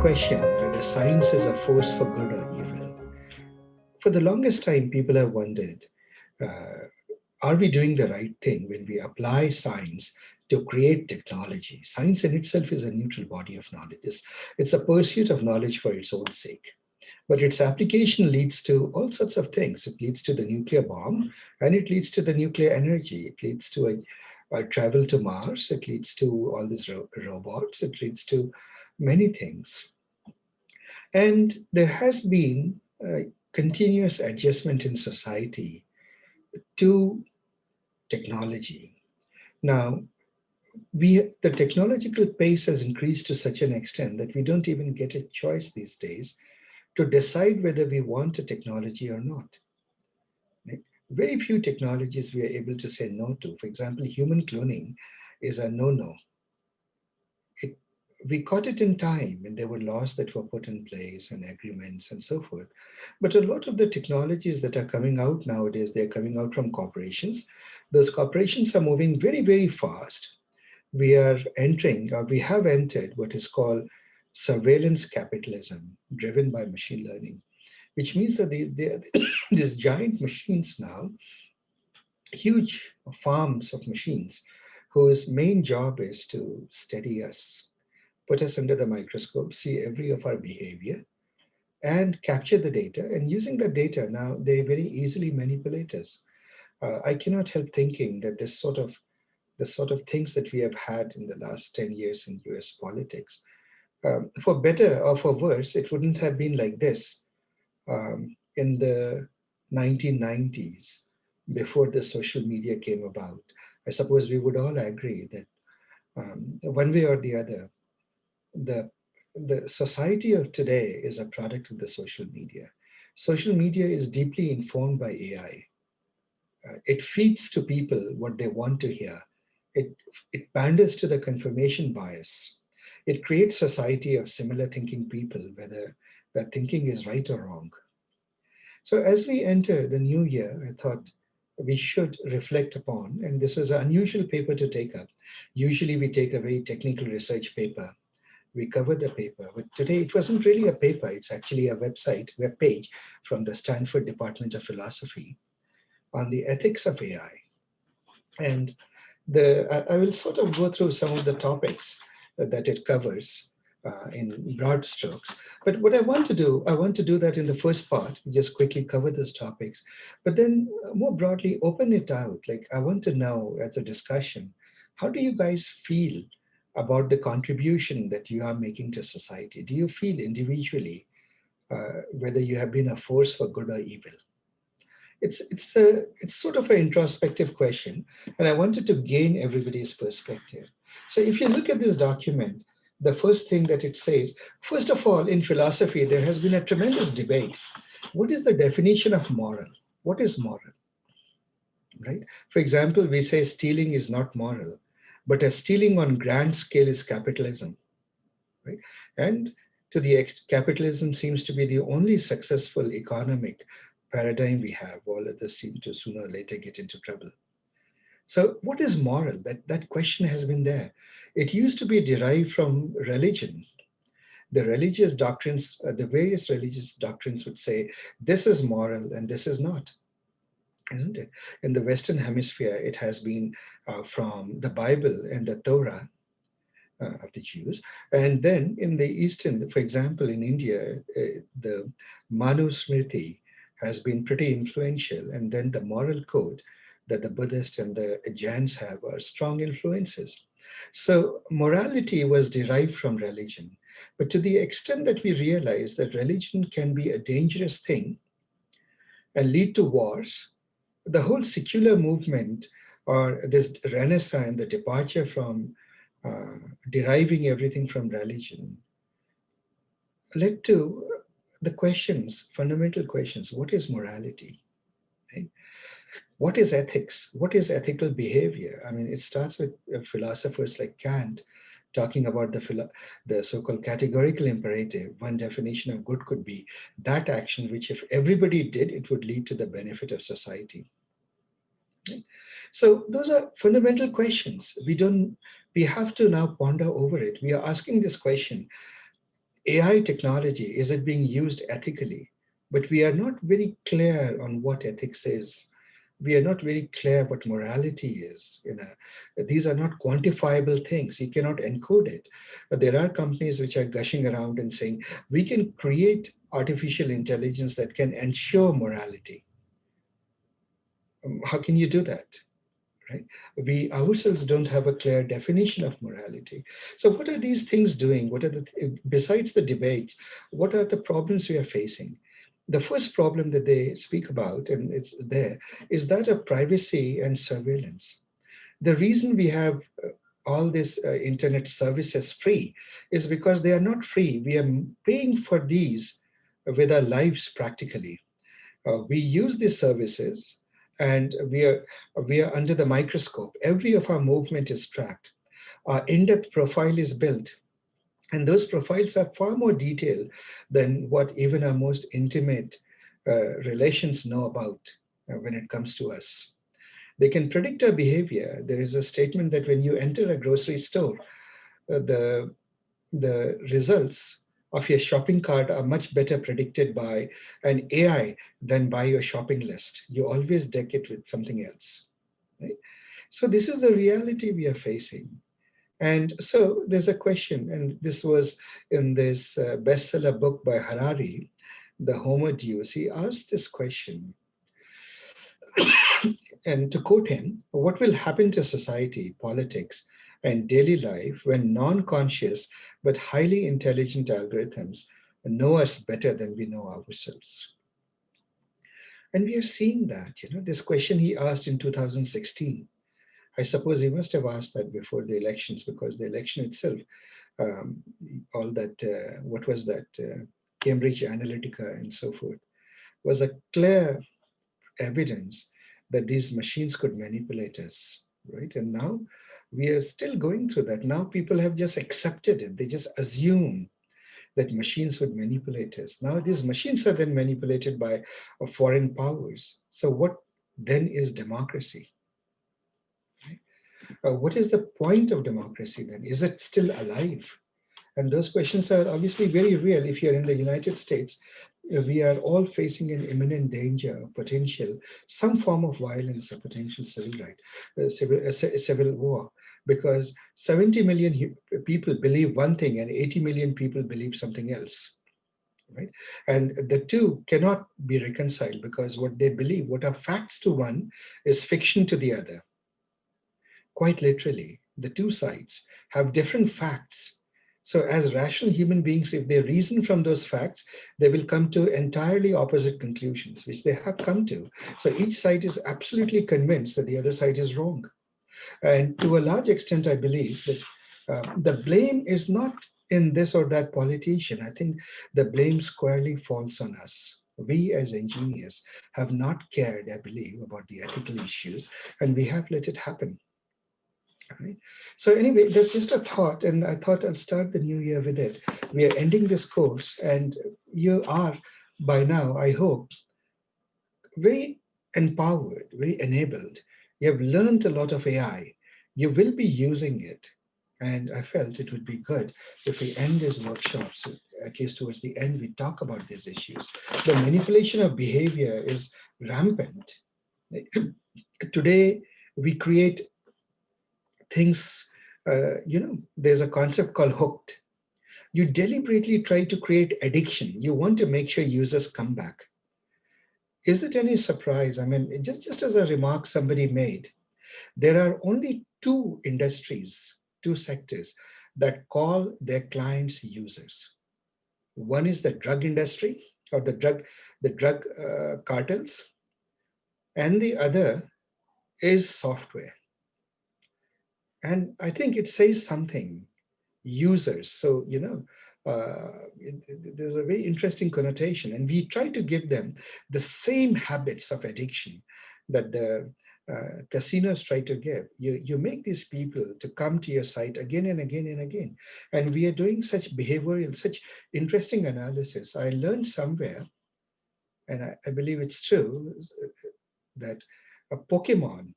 question whether science is a force for good or evil. For the longest time, people have wondered, uh, are we doing the right thing when we apply science to create technology? Science in itself is a neutral body of knowledge. It's a pursuit of knowledge for its own sake. But its application leads to all sorts of things. It leads to the nuclear bomb, and it leads to the nuclear energy. It leads to a travel to Mars. It leads to all these robots. It leads to many things. And there has been a continuous adjustment in society to technology. Now, the technological pace has increased to such an extent that we don't even get a choice these days to decide whether we want a technology or not. Right? Very few technologies we are able to say no to. For example, human cloning is a no-no. It, we caught it in time and there were laws that were put in place and agreements and so forth. But a lot of the technologies that are coming out nowadays, they're coming out from corporations. Those corporations are moving very, very fast. We are entering, or we have entered, what is called surveillance capitalism, driven by machine learning, which means that these giant machines now, huge farms of machines, whose main job is to study us, put us under the microscope, see every of our behavior, and capture the data. And using the data now, they very easily manipulate us. I cannot help thinking that the sort of things that we have had in the last 10 years in US politics, for better or for worse, it wouldn't have been like this in the 1990s before the social media came about. I suppose we would all agree that one way or the other, the the society of today is a product of the social media. Social media is deeply informed by AI. It feeds to people what they want to hear. It, it panders to the confirmation bias. It creates society of similar thinking people, whether that thinking is right or wrong. So as we enter the new year, I thought we should reflect upon, and this was an unusual paper to take up. Usually we take a very technical research paper, we cover the paper, but today it wasn't really a paper, it's actually a web page from the Stanford Department of Philosophy on the ethics of AI. And I will sort of go through some of the topics that it covers in broad strokes. But what I want to do that in the first part, just quickly cover those topics, but then more broadly open it out. Like I want to know as a discussion, how do you guys feel about the contribution that you are making to society? Do you feel individually whether you have been a force for good or evil? It's sort of an introspective question, and I wanted to gain everybody's perspective. So if you look at this document, the first thing that it says, first of all, in philosophy, there has been a tremendous debate. What is the definition of moral? What is moral, right? For example, we say stealing is not moral, but a stealing on grand scale is capitalism, right? And capitalism seems to be the only successful economic paradigm we have. All others seem to sooner or later get into trouble. So, what is moral? That question has been there. It used to be derived from religion. The religious doctrines, the various religious doctrines would say this is moral and this is not, isn't it? In the Western Hemisphere, it has been from the Bible and the Torah of the Jews. And then in the Eastern, for example, in India, the Manu Smriti has been pretty influential. And then the moral code that the Buddhists and the Jains have are strong influences. So morality was derived from religion. But to the extent that we realize that religion can be a dangerous thing and lead to wars, the whole secular movement or this renaissance, the departure from uh, deriving everything from religion, led to the questions, fundamental questions. What is morality? Right? What is ethics? What is ethical behavior? I mean, it starts with philosophers like Kant talking about the so-called categorical imperative. One definition of good could be that action which, if everybody did, it would lead to the benefit of society. Right? So those are fundamental questions. We have to now ponder over it. We are asking this question: AI technology, is it being used ethically? But we are not very clear on what ethics is. We are not very clear what morality is. These are not quantifiable things. You cannot encode it. But there are companies which are gushing around and saying we can create artificial intelligence that can ensure morality. How can you do that? Right? We ourselves don't have a clear definition of morality. So what are these things doing? What are besides the debates, what are the problems we are facing? The first problem that they speak about, and it's there, is that of privacy and surveillance. The reason we have all these internet services free is because they are not free. We are paying for these with our lives practically. We use these services, and we are under the microscope. Every of our movement is tracked. Our in-depth profile is built, and those profiles are far more detailed than what even our most intimate relations know about when it comes to us. They can predict our behavior. There is a statement that when you enter a grocery store, the results of your shopping cart are much better predicted by an AI than by your shopping list. You always deck it with something else. Right? So this is the reality we are facing. And so there's a question, and this was in this bestseller book by Harari, The Homo Deus. He asked this question, and to quote him, what will happen to society, politics, and daily life when non-conscious but highly intelligent algorithms know us better than we know ourselves? And we are seeing that, this question he asked in 2016. I suppose he must have asked that before the elections, because the election itself, um, all that, what was that, Cambridge Analytica and so forth, was a clear evidence that these machines could manipulate us, right? And now we are still going through that. Now people have just accepted it. They just assume that machines would manipulate us. Now these machines are then manipulated by foreign powers. So what then is democracy? Right? What is the point of democracy then? Is it still alive? And those questions are obviously very real. If you're in the United States, we are all facing an imminent danger, potential, some form of violence, a potential civil right, civil war, because 70 million people believe one thing and 80 million people believe something else. Right? And the two cannot be reconciled, because what they believe, what are facts to one, is fiction to the other. Quite literally, the two sides have different facts. So, as rational human beings, if they reason from those facts, they will come to entirely opposite conclusions, which they have come to. So, each side is absolutely convinced that the other side is wrong. And to a large extent, I believe that the blame is not in this or that politician. I think the blame squarely falls on us. We as engineers have not cared, I believe, about the ethical issues, and we have let it happen. Right? So anyway, that's just a thought, and I thought I'll start the new year with it. We are ending this course, and you are by now, I hope, very empowered, very enabled. You have learned a lot of AI. You will be using it. And I felt it would be good if we end these workshops, at least towards the end, we talk about these issues. The manipulation of behavior is rampant. Today, we create things, there's a concept called hooked. You deliberately try to create addiction. You want to make sure users come back. Is it any surprise? I mean, just as a remark somebody made, there are only two industries, two sectors that call their clients users. One is the drug industry, or the drug cartels, and the other is software. And I think it says something. Users. So, there's a very interesting connotation, and we try to give them the same habits of addiction that the casinos try to give. You make these people to come to your site again and again and again. And we are doing such behavioral, such interesting analysis. I learned somewhere, and I believe it's true, that a Pokemon,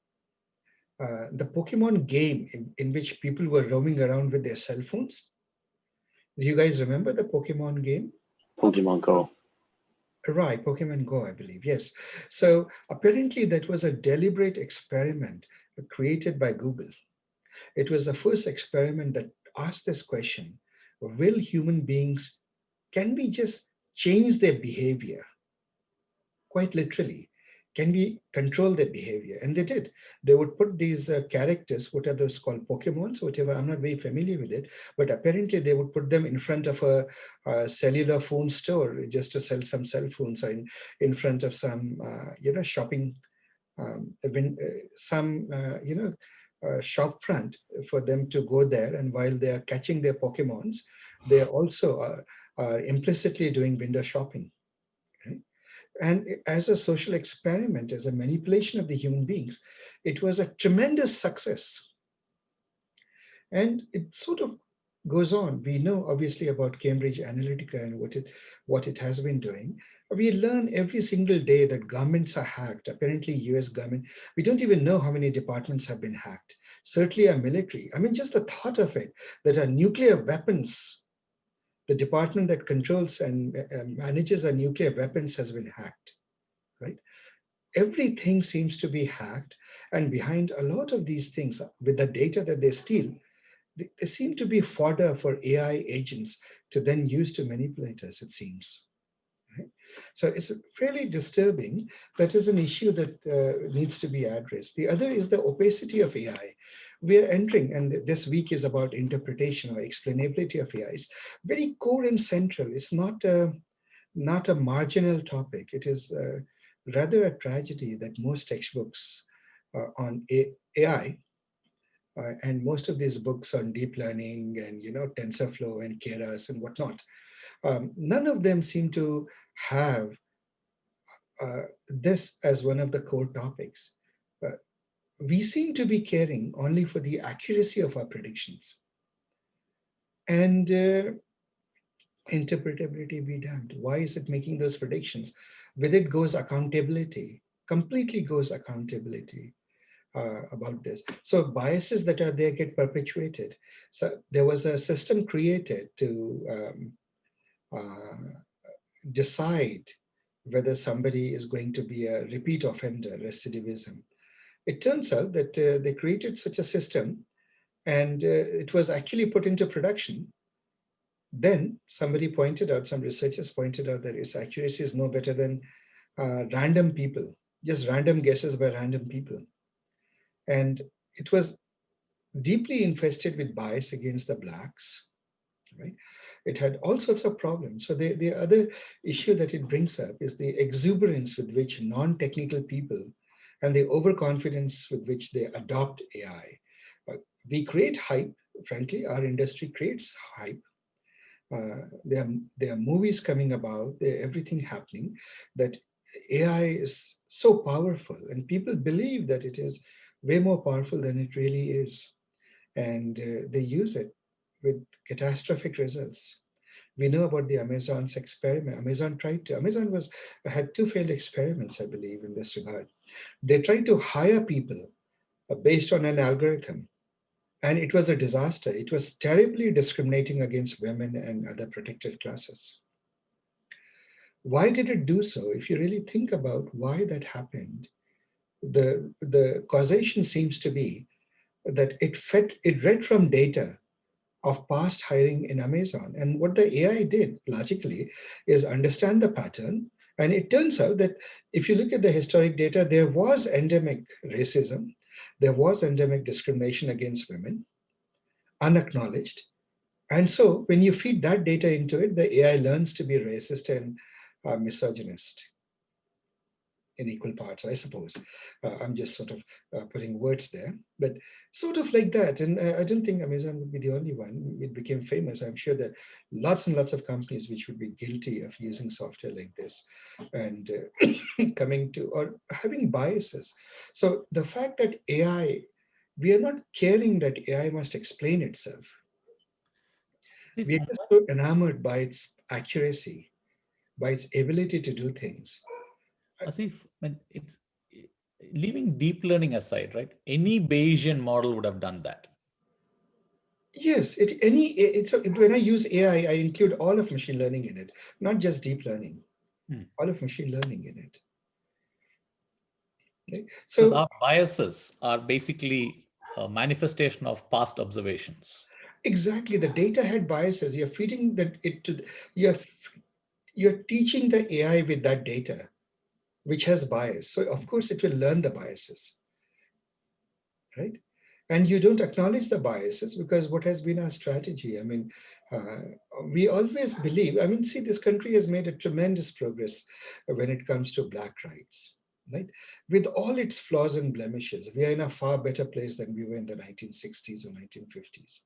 the Pokemon game in which people were roaming around with their cell phones, Do you guys remember the Pokemon game? Pokemon Go. Right, Pokemon Go, I believe. Yes. So apparently that was a deliberate experiment created by Google. It was the first experiment that asked this question: will human beings, can we just change their behavior? Quite literally, can we control their behavior? And they did. They would put these characters, what are those called, Pokemons, whatever, I'm not very familiar with it, but apparently they would put them in front of a cellular phone store just to sell some cell phones, or in front of some shopping, some shop front, for them to go there, and while they are catching their Pokemons, they also are implicitly doing window shopping, right? And as a social experiment, as a manipulation of the human beings, it was a tremendous success. And it sort of goes on. We know obviously about Cambridge Analytica and what it has been doing. We learn every single day that governments are hacked. Apparently, US government, we don't even know how many departments have been hacked. Certainly our military. I mean, just the thought of it, that our nuclear weapons, the department that controls and manages our nuclear weapons, has been hacked, right? Everything seems to be hacked. And behind a lot of these things, with the data that they steal, they seem to be fodder for AI agents to then use to manipulate us, it seems. Right? So it's fairly disturbing. That is an issue that needs to be addressed. The other is the opacity of AI. We are entering, and this week is about interpretation or explainability of AI. It's very core and central. It's not a marginal topic. It is rather a tragedy that most textbooks on AI, and most of these books on deep learning and TensorFlow and Keras and whatnot, none of them seem to have this as one of the core topics. Uh, we seem to be caring only for the accuracy of our predictions, and interpretability be damned. Why is it making those predictions? With it goes accountability, completely goes accountability about this. So biases that are there get perpetuated. So there was a system created to uh, decide whether somebody is going to be a repeat offender, recidivism. It turns out that they created such a system, and it was actually put into production. Then somebody pointed out, some researchers pointed out that its accuracy is no better than random people, just random guesses by random people. And it was deeply infested with bias against the blacks, right? It had all sorts of problems. So the other issue that it brings up is the exuberance with which non-technical people and the overconfidence with which they adopt AI. Uh, we create hype, frankly, our industry creates hype. There are movies coming about, there everything happening, that AI is so powerful, and people believe that it is way more powerful than it really is, and they use it with catastrophic results. We know about the Amazon's experiment. Amazon had two failed experiments, I believe, in this regard. They tried to hire people based on an algorithm, and it was a disaster. It was terribly discriminating against women and other protected classes. Why did it do so? If you really think about why that happened, the causation seems to be that it read from data of past hiring in Amazon. And what the AI did logically is understand the pattern. And it turns out that if you look at the historic data, there was endemic racism, there was endemic discrimination against women, unacknowledged. And so when you feed that data into it, the AI learns to be racist and misogynist in equal parts, I suppose. I'm just sort of putting words there, but sort of like that. And I don't think Amazon would be the only one. It became famous. I'm sure that lots and lots of companies which would be guilty of using software like this and coming to or having biases. So the fact that AI, we are not caring that AI must explain itself. See, We are just so enamored by its accuracy, by its ability to do things. Asif, when it's leaving deep learning aside, right? Any Bayesian model would have done that. Yes, when I use AI, I include all of machine learning in it, not just deep learning, Hmm. all of machine learning in it. Okay? Because So our biases are basically a manifestation of past observations. exactly, the data had biases. You're feeding you're you're teaching the AI with that data, which has bias. So of course it will learn the biases, right? And you don't acknowledge the biases because what has been our strategy? I mean, uh, we always believe, I mean, see, this country has made a tremendous progress when it comes to Black rights, right? With all its flaws and blemishes, we are in a far better place than we were in the 1960s or 1950s.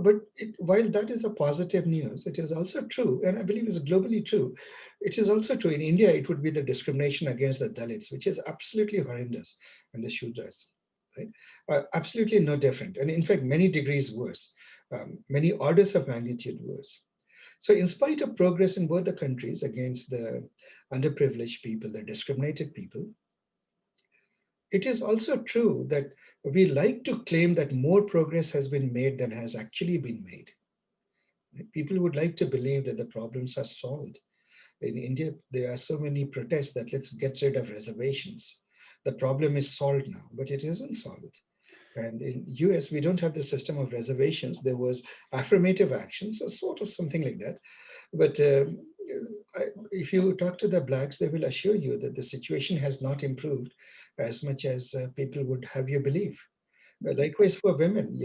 But while that is a positive news, it is also true, and I believe is globally true. It is also true in India. It would be the discrimination against the Dalits, which is absolutely horrendous, and the Shudras, right? Absolutely no different, and in fact, many degrees worse, many orders of magnitude worse. So, in spite of progress in both the countries against the underprivileged people, the discriminated people, it is also true that we like to claim that more progress has been made than has actually been made. People would like to believe that the problems are solved. In India, there are so many protests that let's get rid of reservations. The problem is solved now, but it isn't solved. And in US, we don't have the system of reservations. There was affirmative action, so sort of something like that. But if you talk to the blacks, they will assure you that the situation has not improved as much as people would have you believe. Likewise for women,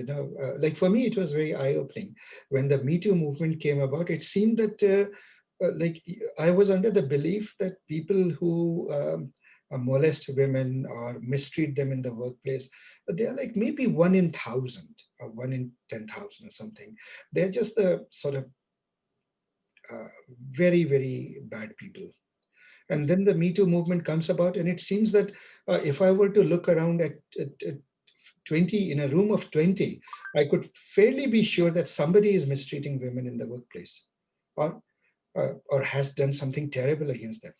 like for me, it was very eye-opening when the Me Too movement came about. It seemed that like I was under the belief that people who molest women or mistreat them in the workplace, they are like maybe 1 in 1,000 or 1 in 10,000 or something. They're just the sort of uh, very, very bad people. And Yes. then the Me Too movement comes about, and it seems that if I were to look around at 20 in a room of 20, I could fairly be sure that somebody is mistreating women in the workplace or has done something terrible against them.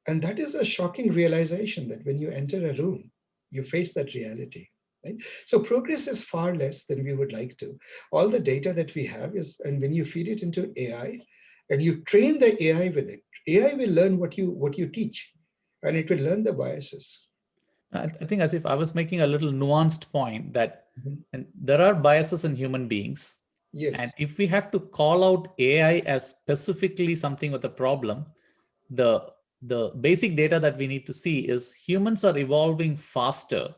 And that is a shocking realization that when you enter a room, you face that reality. Right? So progress is far less than we would like to. All the data that we have is, and when you feed it into AI and you train the AI with it, AI will learn what you teach, and it will learn the biases. I think as if I was making a little nuanced point that Mhm. and there are biases in human beings. And Yes, if we have to call out AI as specifically something with a problem, the the basic data that we need to see is humans are evolving faster,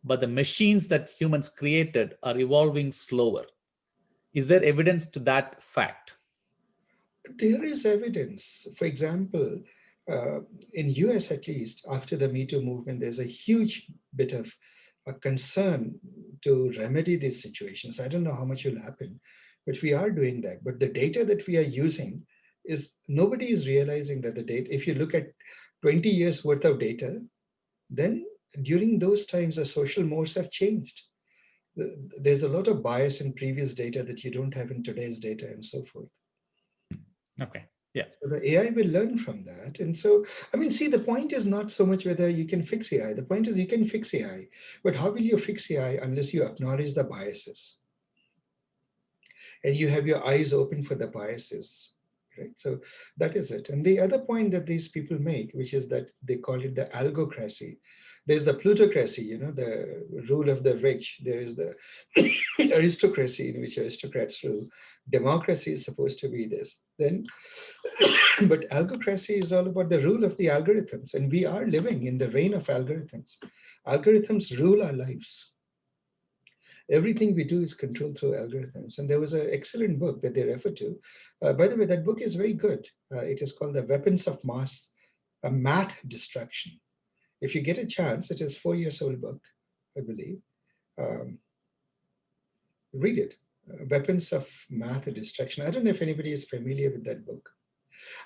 but the machines that humans created are evolving slower. Is there evidence to that fact? there is evidence. For example, uh, in US at least, after the Me Too movement, there's a huge bit of a concern to remedy these situations. I don't know how much will happen, but we are doing that. But the data that we are using is nobody is realizing that the data, if you look at 20 years worth of data, then during those times the social mores have changed. There's a lot of bias in previous data that you don't have in today's data and so forth. Okay. Yeah. So the AI will learn from that. And so, I mean, see, the point is not so much whether you can fix AI. The point is you can fix AI, but how will you fix AI unless you acknowledge the biases and you have your eyes open for the biases, right? So that is it. And the other point that these people make, which is that they call it the algocracy. There's the plutocracy, the rule of the rich. There is the aristocracy in which aristocrats rule. Democracy is supposed to be this. Then but algocracy is all about the rule of the algorithms, and we are living in the reign of algorithms. Algorithms rule our lives. Everything we do is controlled through algorithms. And there was an excellent book that they refer to. By the way, that book is very good. It is called The Weapons of Mass, a Math Destruction. If you get a chance, it is 4 years old book, I believe. Um, Read it. Weapons of Math Destruction. I don't know if anybody is familiar with that book.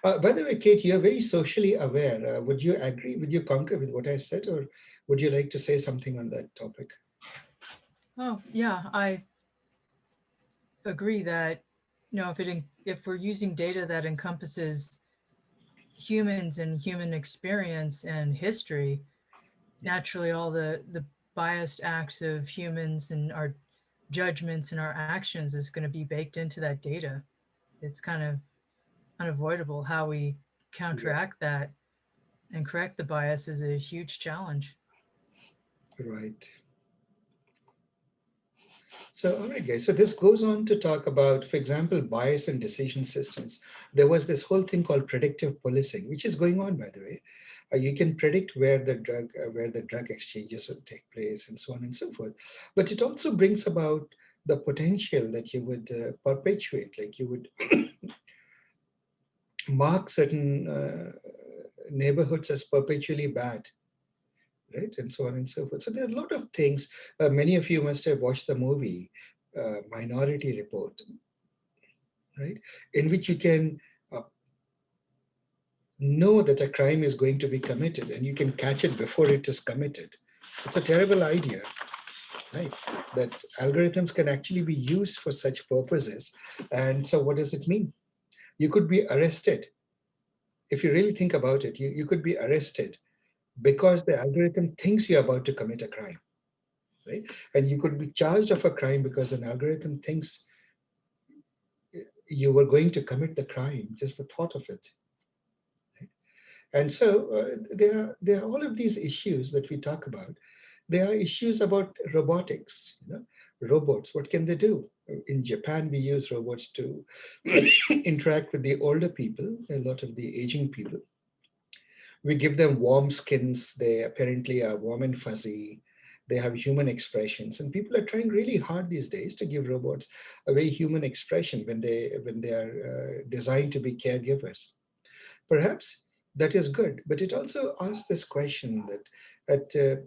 By the way, Kate, you're very socially aware. Would you agree? Would you concur with what I said, or would you like to say something on that topic? Oh, yeah, I agree that, if we're using data that encompasses humans and human experience and history, naturally all the biased acts of humans and our judgments and our actions is going to be baked into that data. It's kind of unavoidable. How we counteract that and correct the bias is a huge challenge. Right. So, all right, guys. So this goes on to talk about, for example, bias in decision systems. There was this whole thing called predictive policing, which is going on, by the way. You can predict where the drug exchanges will take place, and so on and so forth. But it also brings about the potential that you would perpetuate, like you would mark certain neighborhoods as perpetually bad, right? And so on and so forth. So there are a lot of things. Many of you must have watched the movie Minority Report, right? In which you can know that a crime is going to be committed and you can catch it before it is committed. It's a terrible idea, right? That algorithms can actually be used for such purposes. And so what does it mean? You could be arrested. If you really think about it, you could be arrested because the algorithm thinks you're about to commit a crime, right? And you could be charged of a crime because an algorithm thinks you were going to commit the crime, just the thought of it. Right? And so there are all of these issues that we talk about. There are issues about robotics, robots, what can they do? In Japan, we use robots to interact with the older people, a lot of the aging people. We give them warm skins. They apparently are warm and fuzzy. They have human expressions, and people are trying really hard these days to give robots a very human expression when they are designed to be caregivers. Perhaps that is good, but it also asks this question that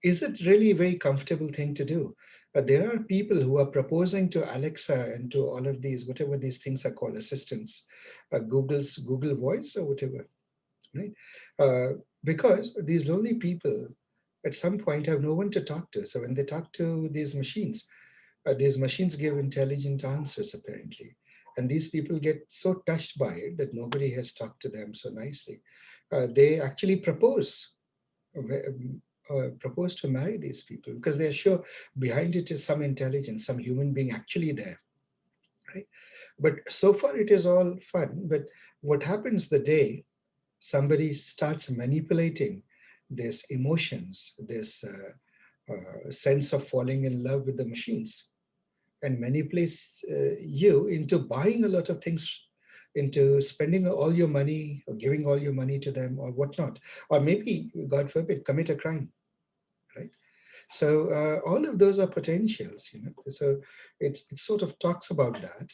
is it really a very comfortable thing to do? There are people who are proposing to Alexa and to all of these, whatever these things are called, assistants, Google Voice or whatever, right? Because these lonely people at some point have no one to talk to. So when they talk to these machines give intelligent answers apparently. And these people get so touched by it that nobody has talked to them so nicely. They actually propose to marry these people because they're sure behind it is some intelligence, some human being actually there, right? But so far it is all fun. But what happens the day somebody starts manipulating these emotions, this sense of falling in love with the machines, and manipulates you into buying a lot of things, into spending all your money or giving all your money to them or whatnot, or maybe, God forbid, commit a crime, right? So all of those are potentials, So it sort of talks about that.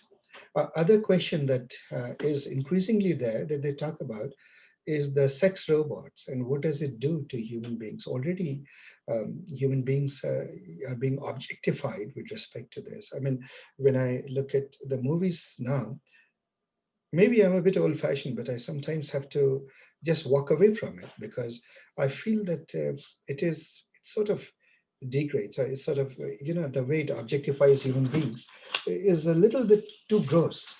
Other question that is increasingly there that they talk about is the sex robots and what does it do to human beings. Already human beings are being objectified with respect to this. I mean, when I look at the movies now, maybe I'm a bit old fashioned, but I sometimes have to just walk away from it because I feel that it sort of degrades, or it's sort of, the way it objectifies human beings is a little bit too gross.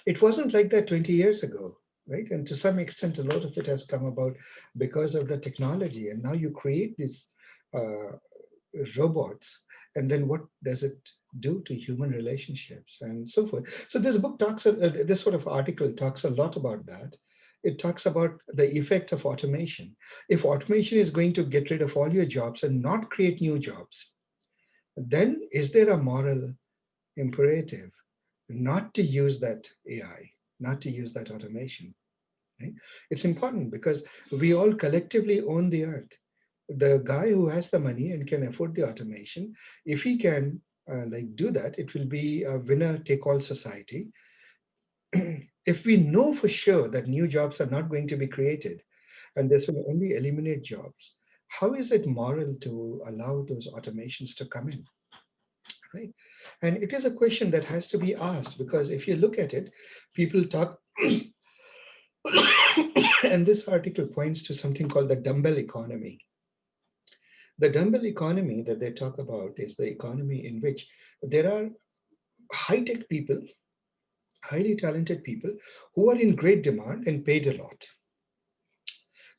It wasn't like that 20 years ago, right? And to some extent, a lot of it has come about because of the technology. And now you create these uh, robots, and then what does it do to human relationships and so forth? So this book talks, this sort of article talks a lot about that. It talks about the effect of automation. If automation is going to get rid of all your jobs and not create new jobs, then is there a moral imperative not to use that AI, not to use that automation? Right? It's important because we all collectively own the earth. The guy who has the money and can afford the automation, if he can do that, it will be a winner take all society. If we know for sure that new jobs are not going to be created and this will only eliminate jobs, how is it moral to allow those automations to come in, right? And it is a question that has to be asked because if you look at it, people talk, and this article points to something called the dumbbell economy. The dumbbell economy that they talk about is the economy in which there are high-tech people, highly talented people who are in great demand and paid a lot.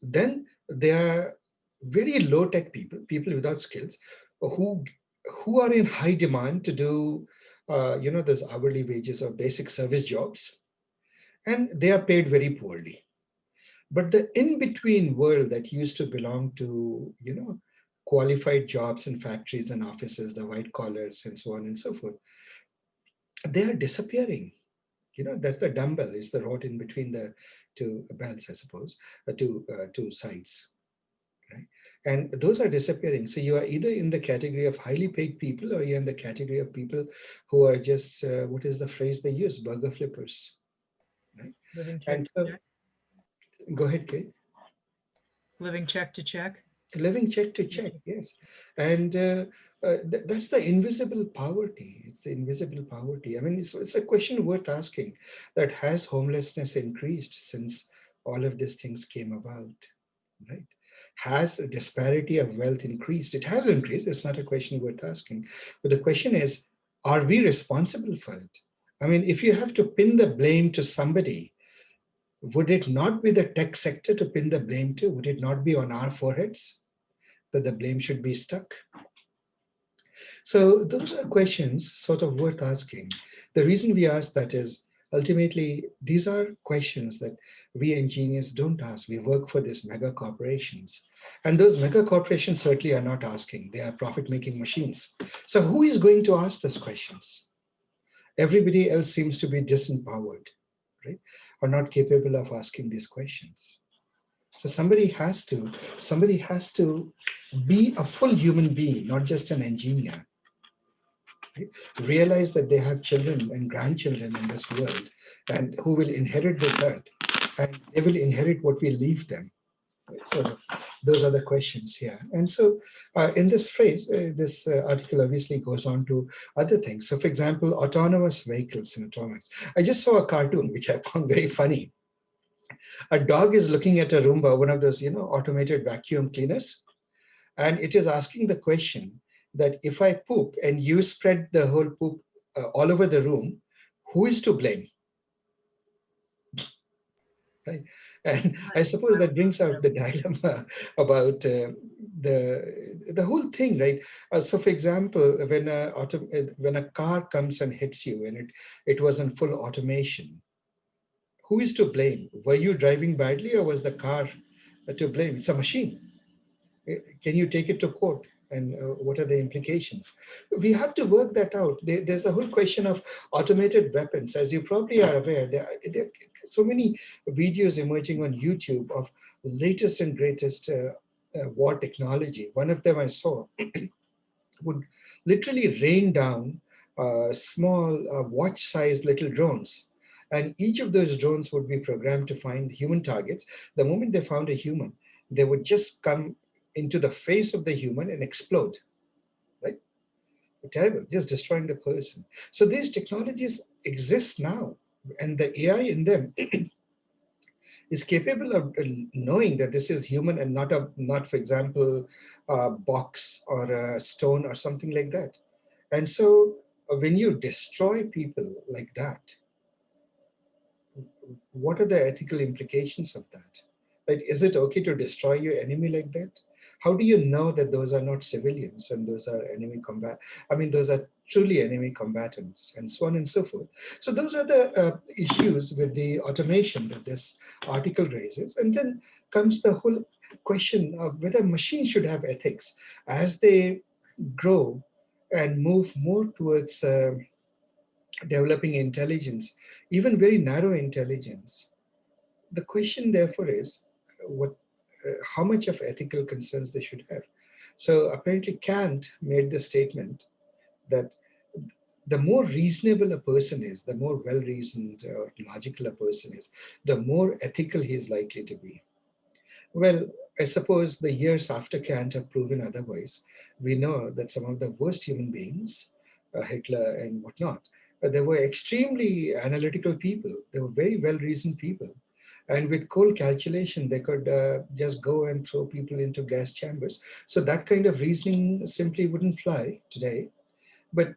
Then there are very low-tech people, people without skills, who who are in high demand to do, those hourly wages or basic service jobs, and they are paid very poorly. But the in-between world that used to belong to, qualified jobs in factories and offices, the white collars and so on and so forth, they are disappearing. That's the dumbbell, is the rod in between the two belts, I suppose, two sides, right? And those are disappearing. So you are either in the category of highly paid people, or you're in the category of people who are just, what is the phrase they use? Burger flippers, right? Living check And to so, check. go ahead, Kate. Living check to check. Living check to check, yes. And that's the invisible poverty. It's the invisible poverty. I mean, it's a question worth asking, that has homelessness increased since all of these things came about, right? Has the disparity of wealth increased? It has increased. It's not a question worth asking. But the question is, are we responsible for it? I mean, if you have to pin the blame to somebody, would it not be the tech sector to pin the blame to? Would it not be on our foreheads that the blame should be stuck? So those are questions sort of worth asking. The reason we ask that is, ultimately, these are questions that we engineers don't ask. We work for these mega corporations. And those mega corporations certainly are not asking. They are profit-making machines. So who is going to ask those questions? Everybody else seems to be disempowered, right? Or not capable of asking these questions. So somebody has to be a full human being, not just an engineer. Right? Realize that they have children and grandchildren in this world, and who will inherit this earth, and they will inherit what we leave them. Right? So those are the questions here. And so in this phrase, this article obviously goes on to other things. So for example, autonomous vehicles and autonomous. I just saw a cartoon which I found very funny. A dog is looking at a Roomba, one of those, automated vacuum cleaners, and it is asking the question that if I poop and you spread the whole poop all over the room, who is to blame? Right? And I suppose that brings out the dilemma about the whole thing, right? So, for example, when a car comes and hits you and it was in full automation, who is to blame? Were you driving badly, or was the car to blame? It's a machine. Can you take it to court? And what are the implications? We have to work that out. There's a whole question of automated weapons. As you probably are aware, there are so many videos emerging on YouTube of latest and greatest war technology. One of them I saw would literally rain down small watch-sized little drones. And each of those drones would be programmed to find human targets. The moment they found a human, they would just come into the face of the human and explode, right? Terrible, just destroying the person. So these technologies exist now, and the AI in them is capable of knowing that this is human and not, for example, a box or a stone or something like that. And so when you destroy people like that, what are the ethical implications of that? Right? Is it okay to destroy your enemy like that? How do you know that those are not civilians and those are enemy combat? I mean, those are truly enemy combatants, and so on and so forth. So those are the issues with the automation that this article raises. And then comes the whole question of whether machines should have ethics as they grow and move more towards developing intelligence, even very narrow intelligence. The question, therefore, is how much of ethical concerns they should have. So apparently, Kant made the statement that the more reasonable a person is, the more well-reasoned or logical a person is, the more ethical he is likely to be. Well, I suppose the years after Kant have proven otherwise. We know that some of the worst human beings, Hitler and whatnot, they were extremely analytical people. They were very well-reasoned people. And with cold calculation, they could just go and throw people into gas chambers. So that kind of reasoning simply wouldn't fly today. But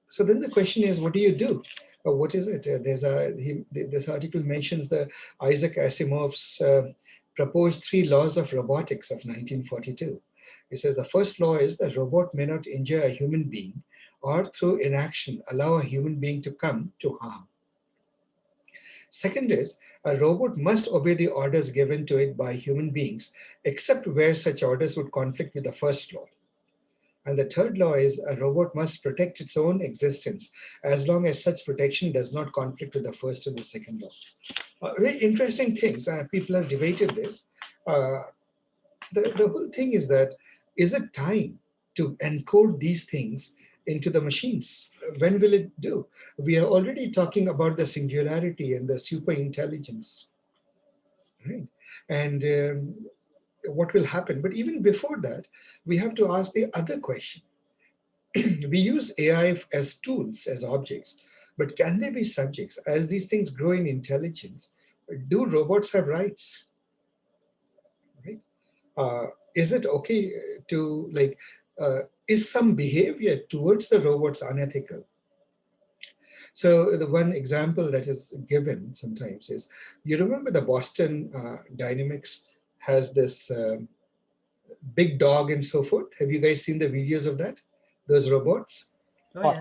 so then the question is, what do you do? What is it? This article mentions the Isaac Asimov's proposed three laws of robotics of 1942. It says the first law is that robot may not injure a human being or through inaction allow a human being to come to harm. Second is a robot must obey the orders given to it by human beings, except where such orders would conflict with the first law. And the third law is a robot must protect its own existence as long as such protection does not conflict with the first and the second law. Very interesting things. People have debated this. The whole thing is it time to encode these things into the machines? When will it do? We are already talking about the singularity and the super intelligence, right? And what will happen? But even before that, we have to ask the other question. We use AI as tools, as objects, but can they be subjects? As these things grow in intelligence, do robots have rights? Right? Is it okay to is some behavior towards the robots unethical? So the one example that is given sometimes is, you remember the Boston Dynamics has this big dog and so forth. Have you guys seen the videos of that? Those robots? Oh yeah.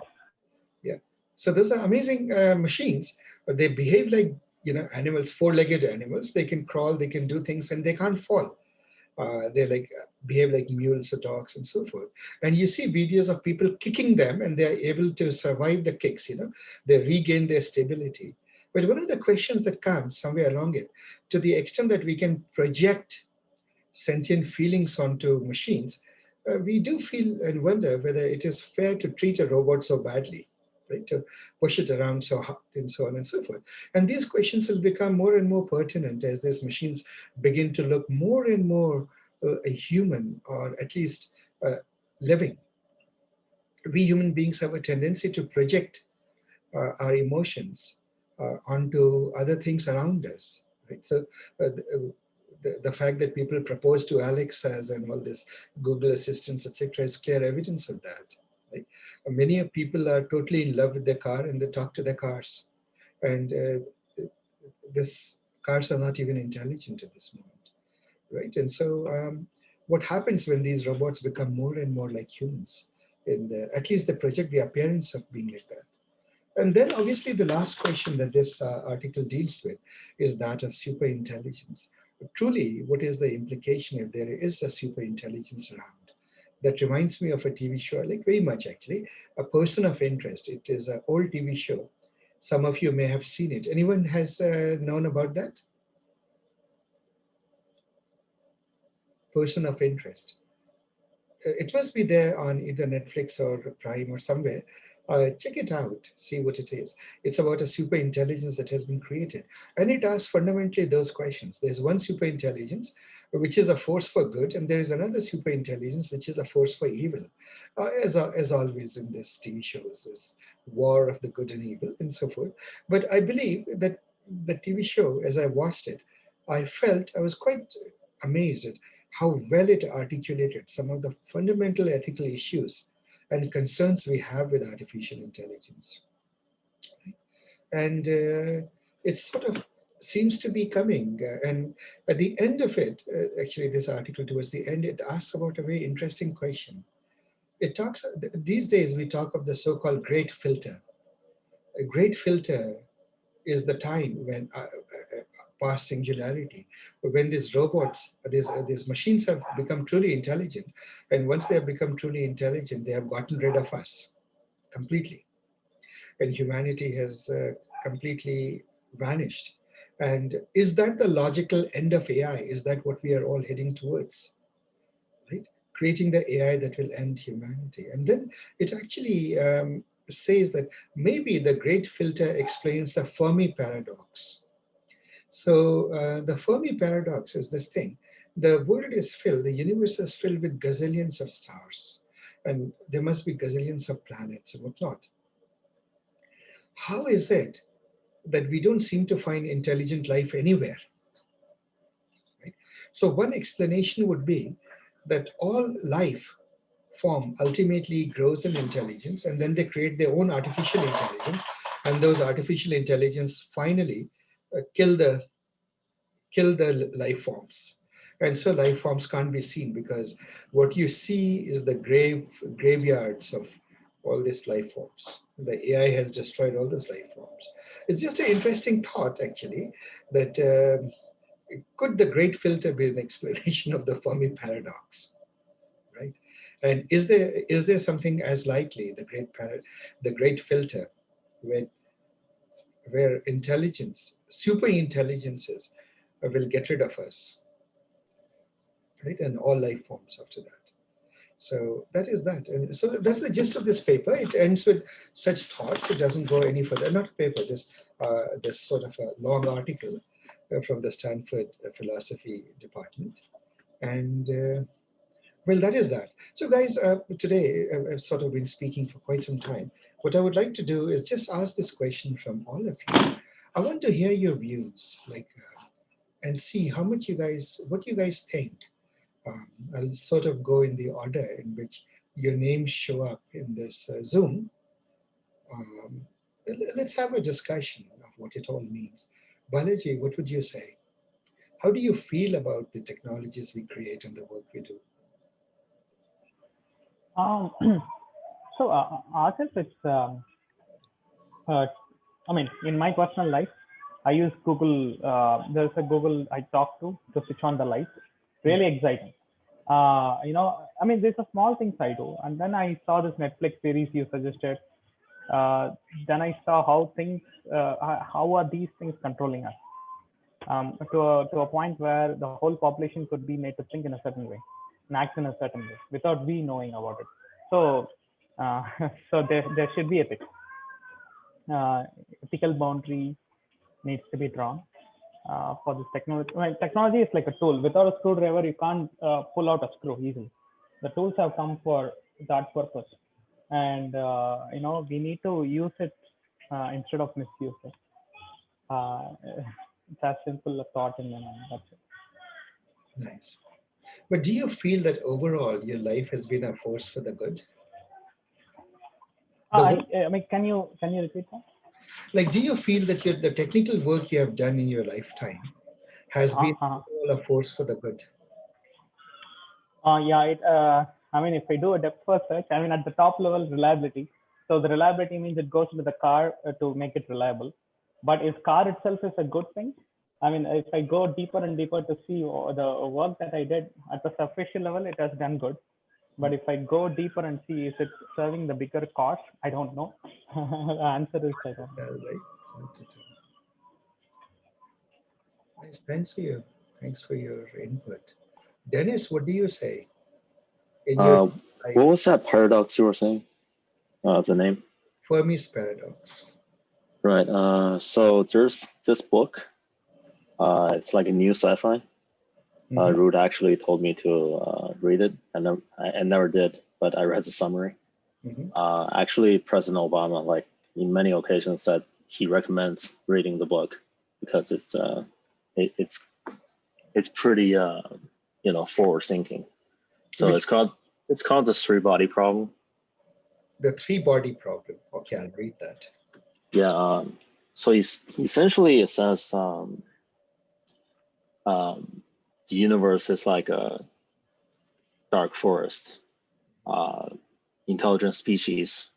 Yeah. So those are amazing machines, but they behave like, animals, four-legged animals. They can crawl, they can do things, and they can't fall. They behave like mules or dogs and so forth. And you see videos of people kicking them, and they're able to survive the kicks. They regain their stability. But one of the questions that comes somewhere along it, to the extent that we can project sentient feelings onto machines, we do feel and wonder whether it is fair to treat a robot so badly, right? To push it around so hard and so on and so forth. And these questions will become more and more pertinent as these machines begin to look more and more human, or at least living. We human beings have a tendency to project our emotions onto other things around us, right? So the fact that people propose to Alexas and all this Google assistants, etc., is clear evidence of that. Right? Many people are totally in love with their car and they talk to their cars, and this cars are not even intelligent at this moment, right? And so, what happens when these robots become more and more like humans? At least they project the appearance of being like that. And then obviously the last question that this article deals with is that of super intelligence. Truly, what is the implication if there is a super intelligence around? That reminds me of a TV show I like very much, actually, A Person of Interest. It is an old TV show. Some of you may have seen it. Anyone has known about that? Person of Interest. It must be there on either Netflix or Prime or somewhere. Check it out, see what it is. It's about a super intelligence that has been created. And it asks fundamentally those questions. There's one super intelligence, which is a force for good, and there is another super intelligence, which is a force for evil. As always in this TV shows, this war of the good and evil and so forth. But I believe that the TV show, as I watched it, I was quite amazed at how well it articulated some of the fundamental ethical issues and concerns we have with artificial intelligence. And it sort of seems to be coming. And at the end of it, actually, this article towards the end, it asks about a very interesting question. It talks, these days we talk of the so-called great filter. A great filter is the time when past singularity, when these robots, these machines have become truly intelligent, and once they have become truly intelligent, they have gotten rid of us completely, and humanity has completely vanished. And is that the logical end of AI? Is that what we are all heading towards? Right? Creating the AI that will end humanity. And then it actually says that maybe the great filter explains the Fermi paradox. So the Fermi paradox is this thing. The world is filled, the universe is filled with gazillions of stars, and there must be gazillions of planets and whatnot. How is it that we don't seem to find intelligent life anywhere? Right? So one explanation would be that all life form ultimately grows in intelligence, and then they create their own artificial intelligence, and those artificial intelligence finally kill the life forms. And so life forms can't be seen because what you see is the graveyards of all these life forms. The AI has destroyed all those life forms. It's just an interesting thought, actually, that could the great filter be an explanation of the Fermi paradox, right? And is there something as likely, the great filter, where intelligence, super intelligences, will get rid of us, right? And all life forms after that. So that is that. And so that's the gist of this paper. It ends with such thoughts. It doesn't go any further. Not a paper, this sort of a long article from the Stanford Philosophy Department. And well, that is that. So guys, today I've sort of been speaking for quite some time. What I would like to do is just ask this question from all of you. I want to hear your views, like, and see what you guys think. I'll sort of go in the order in which your names show up in this Zoom. Um, let's have a discussion of what it all means. Balaji, what would you say? How do you feel about the technologies we create and the work we do? Um, so, Asif, it's, I mean, in my personal life, I use Google. There's a Google I talk to switch on the lights. Really exciting. You know, I mean, there's a small things I do, and then I saw this Netflix series you suggested. Then I saw how are these things controlling us, to a point where the whole population could be made to think in a certain way and act in a certain way without we knowing about it. So, so there should be ethics. Ethical boundary needs to be drawn for this technology. Well, technology is like a tool. Without a screwdriver, you can't pull out a screw easily. The tools have come for that purpose, and you know, we need to use it instead of misuse it. It's as simple a thought in my mind. That's it. Nice. But do you feel that overall your life has been a force for the good? I mean, can you repeat that? Like, do you feel that the technical work you have done in your lifetime has been overall a force for the good? Yeah, I mean, if I do a depth first search, I mean, at the top level, reliability. So the reliability means it goes into the car to make it reliable. But if car itself is a good thing, I mean, if I go deeper and deeper to see the work that I did at the superficial level, it has done good. But if I go deeper and see, is it serving the bigger cause? I don't know. The answer is I don't know. Right. Nice. Thanks for your input. Dennis, what do you say? What was that paradox you were saying? The name? Fermi's paradox. Right. So there's this book. It's like a new sci-fi. Ruud actually told me to read it, and I never did, but I read the summary. Actually, President Obama, like in many occasions, said he recommends reading the book because it's pretty you know, forward thinking. So it's called the three-body problem. The three-body problem. Okay, I'll read that. Yeah. So essentially it says the universe is like a dark forest. Intelligent species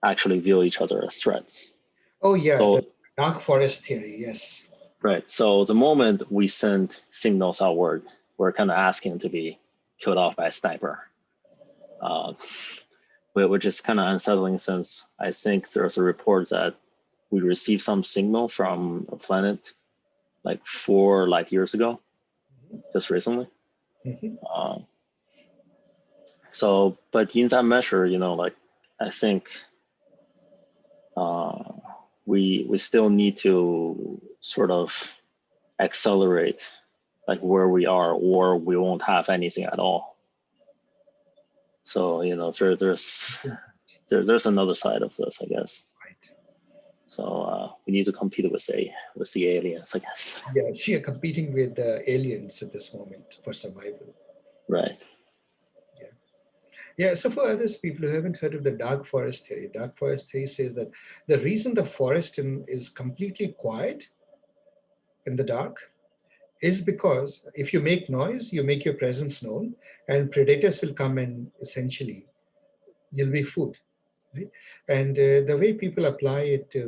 actually view each other as threats. Oh yeah, so, the dark forest theory, yes. Right. So the moment we send signals outward, we're kind of asking to be killed off by a sniper, which is kind of unsettling since I think there's a report that we received some signal from a planet like 4 light years ago, just recently. So, but in that measure, you know, like I think we still need to sort of accelerate like where we are, or we won't have anything at all. So, you know, there's another side of this, I guess. So we need to compete with the aliens, I guess. Yes, we are competing with the aliens at this moment for survival. Right. Yeah. So for others people who haven't heard of the dark forest theory says that the reason the forest is completely quiet in the dark is because if you make noise, you make your presence known, and predators will come and essentially you'll be food. Right? And the way people apply it to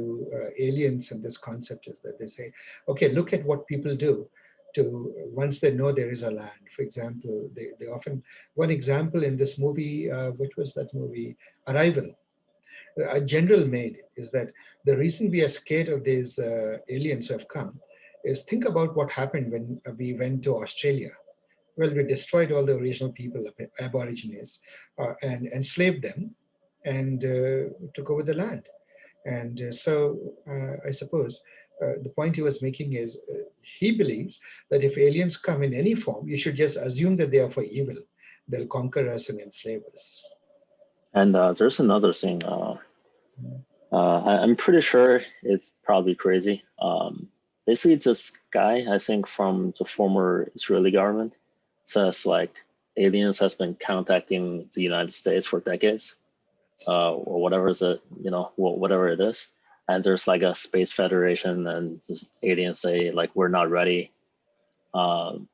aliens and this concept is that they say, okay, look at what people do to once they know there is a land. For example, they often, one example in this movie, which was that movie, Arrival, a general made is that the reason we are scared of these aliens who have come is think about what happened when we went to Australia. Well, we destroyed all the original people, Aborigines, and enslaved them and took over the land. And I suppose the point he was making is he believes that if aliens come in any form, you should just assume that they are for evil. They'll conquer us and enslave us. And there's another thing. I'm pretty sure it's probably crazy. Basically, this guy, I think from the former Israeli government, says like aliens has been contacting the United States for decades, or whatever the whatever it is. And there's like a space federation, and this aliens say like we're not ready. And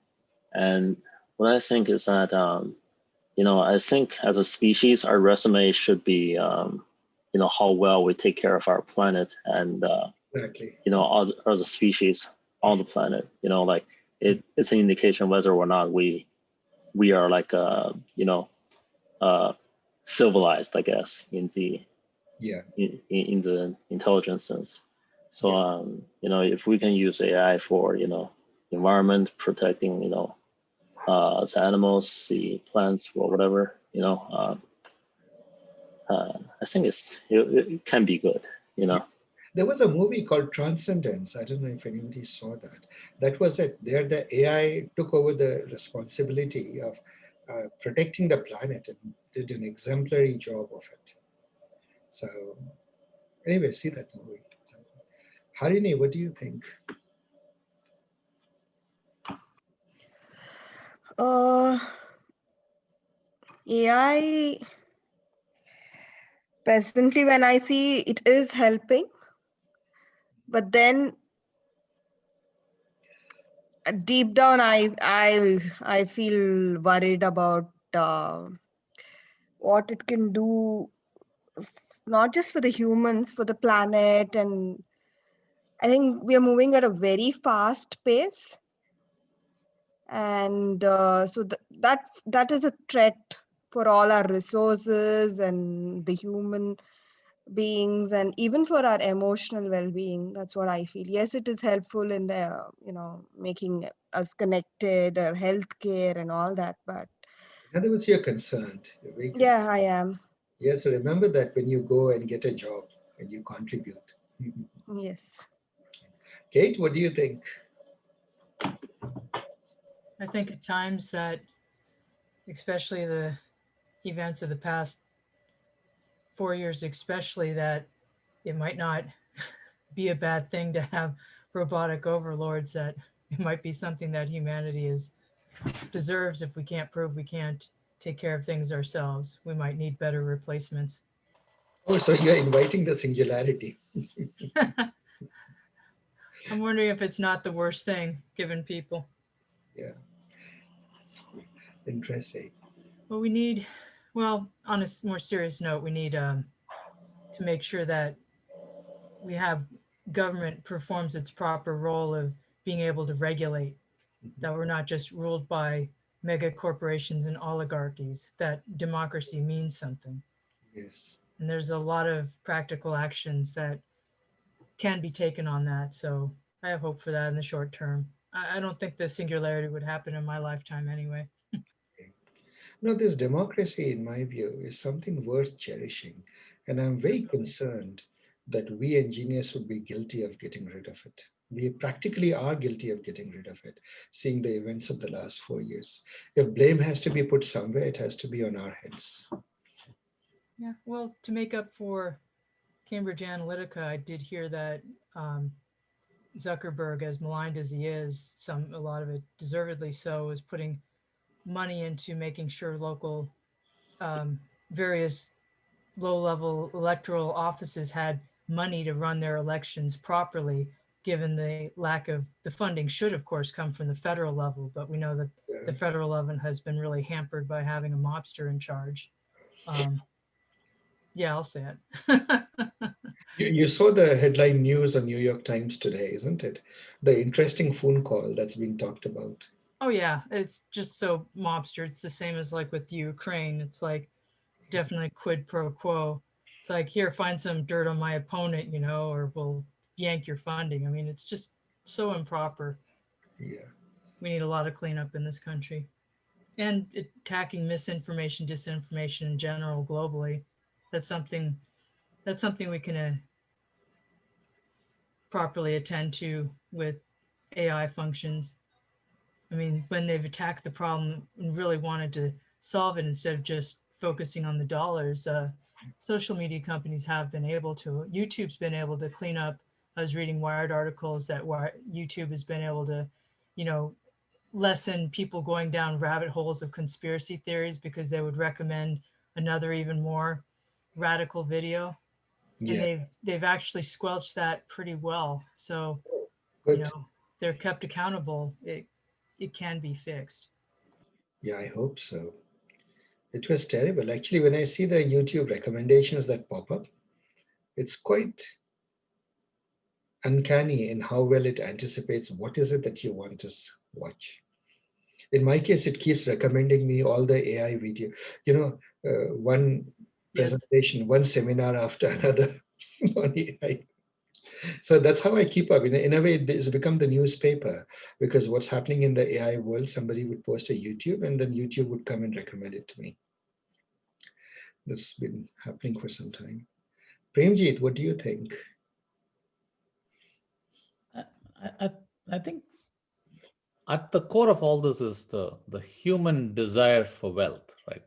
what I think is that I think as a species, our resume should be how well we take care of our planet and Exactly. other species on the planet. Like it's an indication whether or not we are like civilized, I guess, in the in the intelligence sense. So if we can use AI for environment protecting the animals, the plants, or whatever, I think it can be good. There was a movie called Transcendence. I don't know if anybody saw that. That was it. There, the AI took over the responsibility of protecting the planet and did an exemplary job of it. So, anyway, see that movie. Harini, what do you think? AI, presently when I see it is helping, but then deep down I feel worried about what it can do, not just for the humans, for the planet. And I think we are moving at a very fast pace, and so that is a threat for all our resources and the human beings, and even for our emotional well-being. That's what I feel. Yes, it is helpful in the making us connected, or healthcare and all that, but In other words, you're concerned. You're very concerned. yeah, I am. Yes, so remember that when you go and get a job and you contribute. Yes. Kate, what do you think? I think at times that, especially the events of the past 4 years, especially, that it might not be a bad thing to have robotic overlords, that it might be something that humanity deserves. If we can't prove we can't take care of things ourselves, we might need better replacements. Oh, so you're inviting the singularity. I'm wondering if it's not the worst thing given people. Yeah. Interesting. Well, we need, well, on a more serious note, we need to make sure that we have government performs its proper role of being able to regulate, that we're not just ruled by mega corporations and oligarchies, that democracy means something. Yes. And there's a lot of practical actions that can be taken on that. So I have hope for that in the short term. I don't think the singularity would happen in my lifetime anyway. No, this democracy, in my view, is something worth cherishing. And I'm very concerned that we engineers would be guilty of getting rid of it. We practically are guilty of getting rid of it, seeing the events of the last 4 years. If blame has to be put somewhere, it has to be on our heads. Yeah, well, to make up for Cambridge Analytica, I did hear that Zuckerberg, as maligned as he is, a lot of it deservedly so, is putting money into making sure local various low-level electoral offices had money to run their elections properly, given the lack of the funding should of course come from the federal level, but we know that the federal level has been really hampered by having a mobster in charge. Yeah, I'll say it. You saw the headline news on New York Times today, isn't it? The interesting phone call that's being talked about. Oh yeah, it's just so mobster. It's the same as like with Ukraine. It's like definitely quid pro quo. It's like, here, find some dirt on my opponent, or we'll yank your funding. I mean, it's just so improper. Yeah. We need a lot of cleanup in this country. And attacking misinformation, disinformation in general globally. That's something we can properly attend to with AI functions. I mean, when they've attacked the problem and really wanted to solve it instead of just focusing on the dollars, social media companies have been able to. YouTube's been able to clean up. I was reading Wired articles that YouTube has been able to, lessen people going down rabbit holes of conspiracy theories because they would recommend another even more radical video. Yeah. And they've actually squelched that pretty well. So, Good. they're kept accountable. It can be fixed. Yeah, I hope so. It was terrible. Actually, when I see the YouTube recommendations that pop up, it's quite uncanny in how well it anticipates what is it that you want to watch. In my case, it keeps recommending me all the AI video. One Yes. presentation, one seminar after another on AI. So that's how I keep up. In a way, it's become the newspaper, because what's happening in the AI world, somebody would post a YouTube and then YouTube would come and recommend it to me. That's been happening for some time. Premjit, what do you think? I think at the core of all this is the human desire for wealth, right?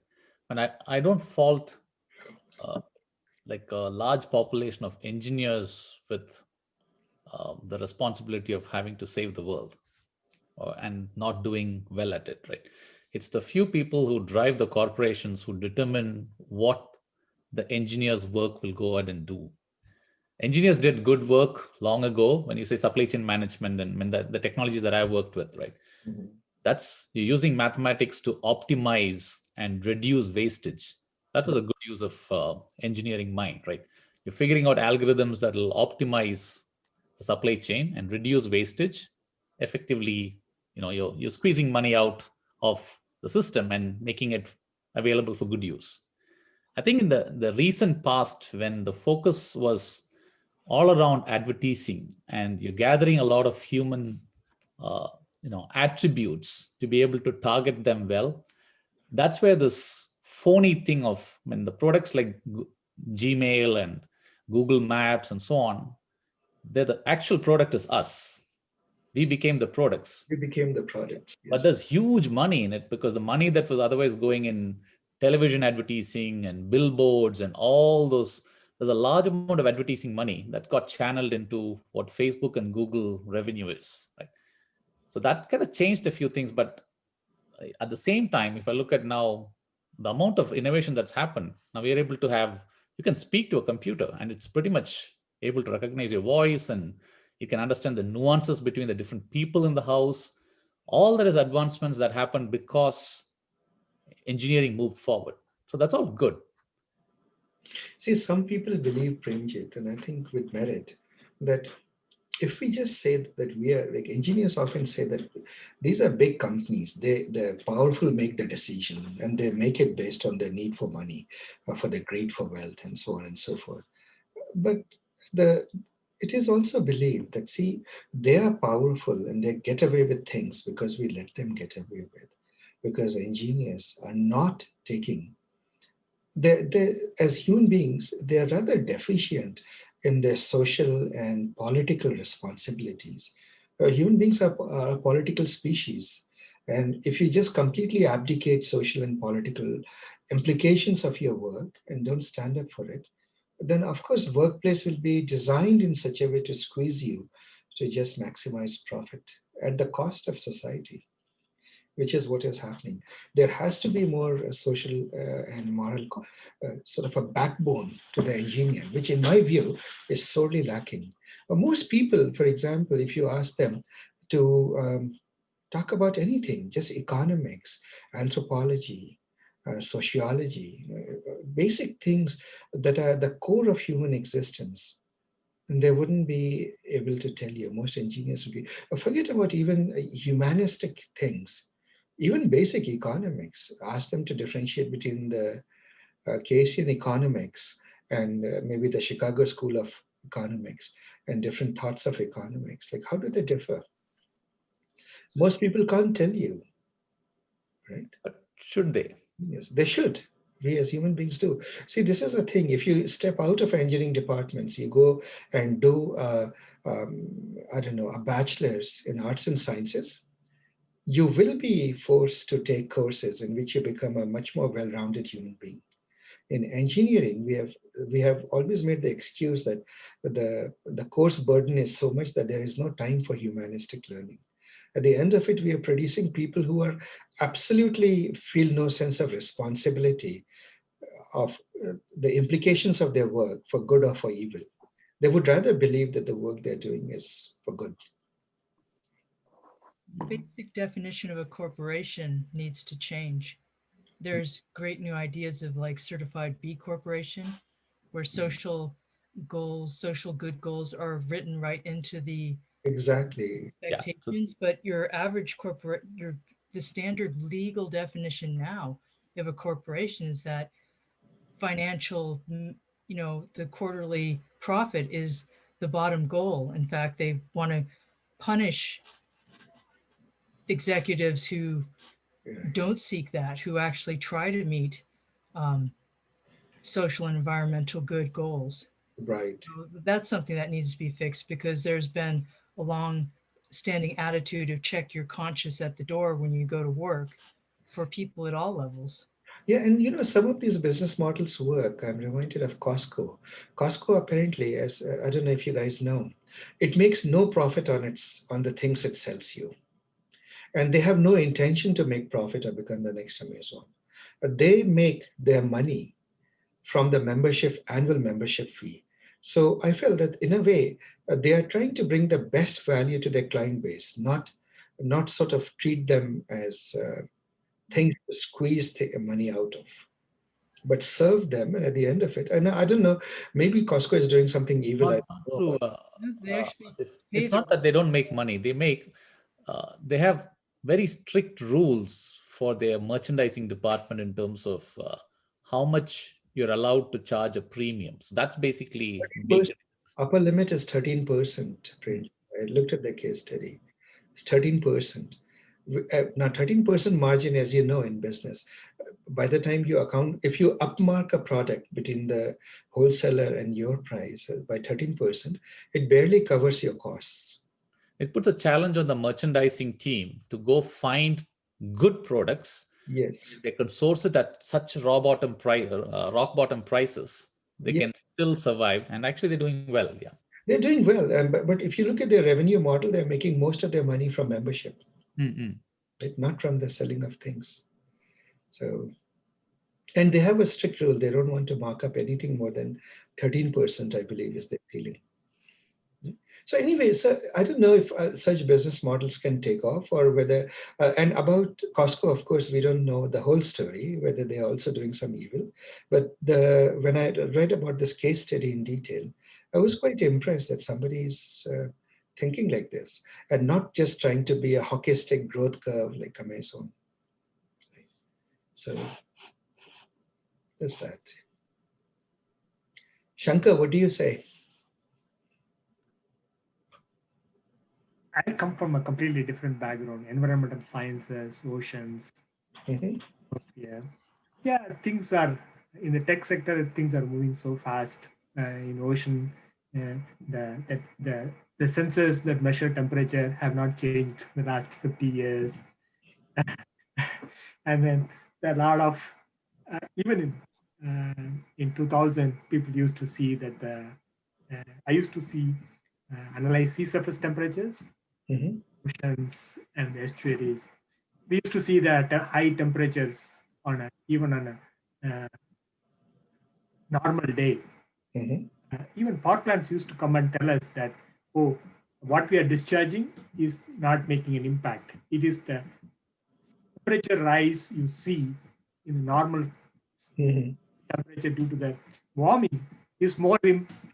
And I don't fault like a large population of engineers with the responsibility of having to save the world and not doing well at it, right? It's the few people who drive the corporations who determine what the engineers' work will go ahead and do. Engineers did good work long ago. When you say supply chain management and the technologies that I worked with, right? Mm-hmm. That's, you're using mathematics to optimize and reduce wastage. That was a good use of engineering mind, right? You're figuring out algorithms that will optimize the supply chain and reduce wastage. Effectively, you're squeezing money out of the system and making it available for good use. I think in the recent past, when the focus was all around advertising and you're gathering a lot of human attributes to be able to target them well, that's where this phony thing of, the products like Gmail and Google Maps and so on, the actual product is us. We became the products. We became the products. Yes. But there's huge money in it, because the money that was otherwise going in television advertising and billboards and all those, there's a large amount of advertising money that got channeled into what Facebook and Google revenue is, right? So that kind of changed a few things. But at the same time, if I look at now the amount of innovation that's happened, now we are able to have, you can speak to a computer and it's pretty much able to recognize your voice, and you can understand the nuances between the different people in the house. All that is advancements that happened because engineering moved forward. So that's all good. See, some people believe, Premjit, and I think with merit, that if we just say that we are, like engineers often say that these are big companies, the powerful make the decision and they make it based on their need for money, for the greed for wealth and so on and so forth. But it is also believed that, see, they are powerful and they get away with things because we let them get away with, because engineers are not taking, as human beings, they are rather deficient in their social and political responsibilities. Human beings are a political species. And if you just completely abdicate social and political implications of your work and don't stand up for it, then of course workplace will be designed in such a way to squeeze you to just maximize profit at the cost of society, which is what is happening. There has to be more social and moral sort of a backbone to the engineer, which in my view is sorely lacking. Most people, for example, if you ask them to talk about anything, just economics, anthropology, sociology, basic things that are the core of human existence, and they wouldn't be able to tell you. Most engineers would be, forget about even humanistic things, even basic economics. Ask them to differentiate between the Keynesian economics and maybe the Chicago School of Economics and different thoughts of economics. Like, how do they differ? Most people can't tell you, right? But should they? Yes, they should. We as human beings do. See, this is a thing. If you step out of engineering departments, you go and do, I don't know, a bachelor's in arts and sciences, you will be forced to take courses in which you become a much more well-rounded human being. In engineering, we have always made the excuse that the course burden is so much that there is no time for humanistic learning. At the end of it, we are producing people who are absolutely feel no sense of responsibility of the implications of their work for good or for evil. They would rather believe that the work they're doing is for good. Basic definition of a corporation needs to change. There's great new ideas of like certified B corporation, where social goals, social good goals are written right into the Exactly. Yeah. So expectations. But your average corporate, the standard legal definition now of a corporation is that financial, the quarterly profit is the bottom goal. In fact, they want to punish executives who don't seek that, who actually try to meet social and environmental good goals. Right. So that's something that needs to be fixed, because there's been a long standing attitude of check your conscience at the door when you go to work for people at all levels. Yeah, and you know, some of these business models work. I'm reminded of Costco. Costco apparently, as I don't know if you guys know, it makes no profit on the things it sells you, and they have no intention to make profit or become the next Amazon. They make their money from the annual membership fee. So I felt that in a way, they are trying to bring the best value to their client base, not sort of treat them as things to squeeze money out of, but serve them. And at the end of it, and I don't know, maybe Costco is doing something evil. I not don't know true. about. They actually It's pay not that they don't make money. They have very strict rules for their merchandising department in terms of how much you're allowed to charge a premium. So that's basically baked in the system. Upper limit is 13%. I looked at the case study. It's 13%. Now, 13% margin, as you know, in business, by the time you account, if you upmark a product between the wholesaler and your price by 13%, it barely covers your costs. It puts a challenge on the merchandising team to go find good products. Yes. They could source it at such rock bottom prices. They Yeah. can still survive, and actually they're doing well. Yeah. They're doing well, but if you look at their revenue model, they're making most of their money from membership, right? Not from the selling of things. So, and they have a strict rule. They don't want to mark up anything more than 13%, I believe, is their ceiling. So anyway, so I don't know if such business models can take off, or whether, and about Costco, of course, we don't know the whole story, whether they're also doing some evil. But when I read about this case study in detail, I was quite impressed that somebody's thinking like this and not just trying to be a hockey stick growth curve like Amazon. So that's that. Shankar, what do you say? I come from a completely different background, environmental sciences, oceans. Mm-hmm. Yeah, things are, in the tech sector, things are moving so fast. In ocean, the sensors that measure temperature have not changed in the last 50 years. And then there are a lot of, even in 2000, people used to see that I used to see, analyze sea surface temperatures, Mm-hmm. oceans and the estuaries. We used to see that high temperatures even on a normal day. Mm-hmm. Even power plants used to come and tell us that oh, what we are discharging is not making an impact. It is the temperature rise you see in the normal Mhm. temperature due to the warming is more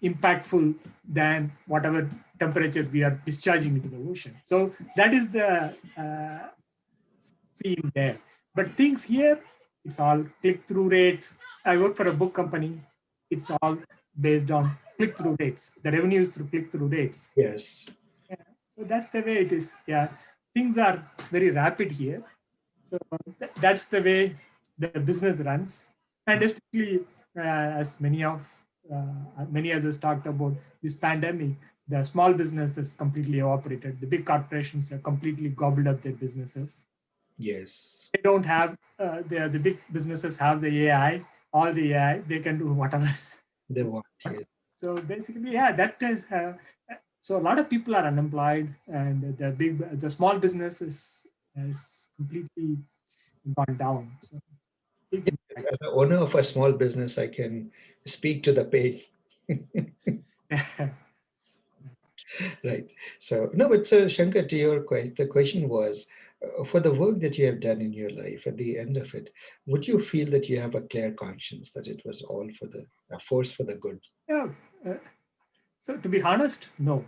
impactful than whatever temperature we are discharging into the ocean. So that is the scene there. But things here, it's all click-through rates. I work for a book company. It's all based on click-through rates. The revenues through click-through rates. Yes. Yeah. So that's the way it is. Yeah, things are very rapid here. So that's the way the business runs, and especially as many others talked about this pandemic, the small businesses completely evaporated. The big corporations have completely gobbled up their businesses. Yes. They don't have the big businesses have the AI, all the AI. They can do whatever They want. Yes. So basically, yeah, that is. So a lot of people are unemployed, and the small business is completely gone down. So big impact. As the owner of a small business, I can speak to the pain. Right. So no, but so Shankar, to your question, the question was, for the work that you have done in your life, at the end of it, would you feel that you have a clear conscience that it was all for the a force for the good? Yeah. So to be honest, no.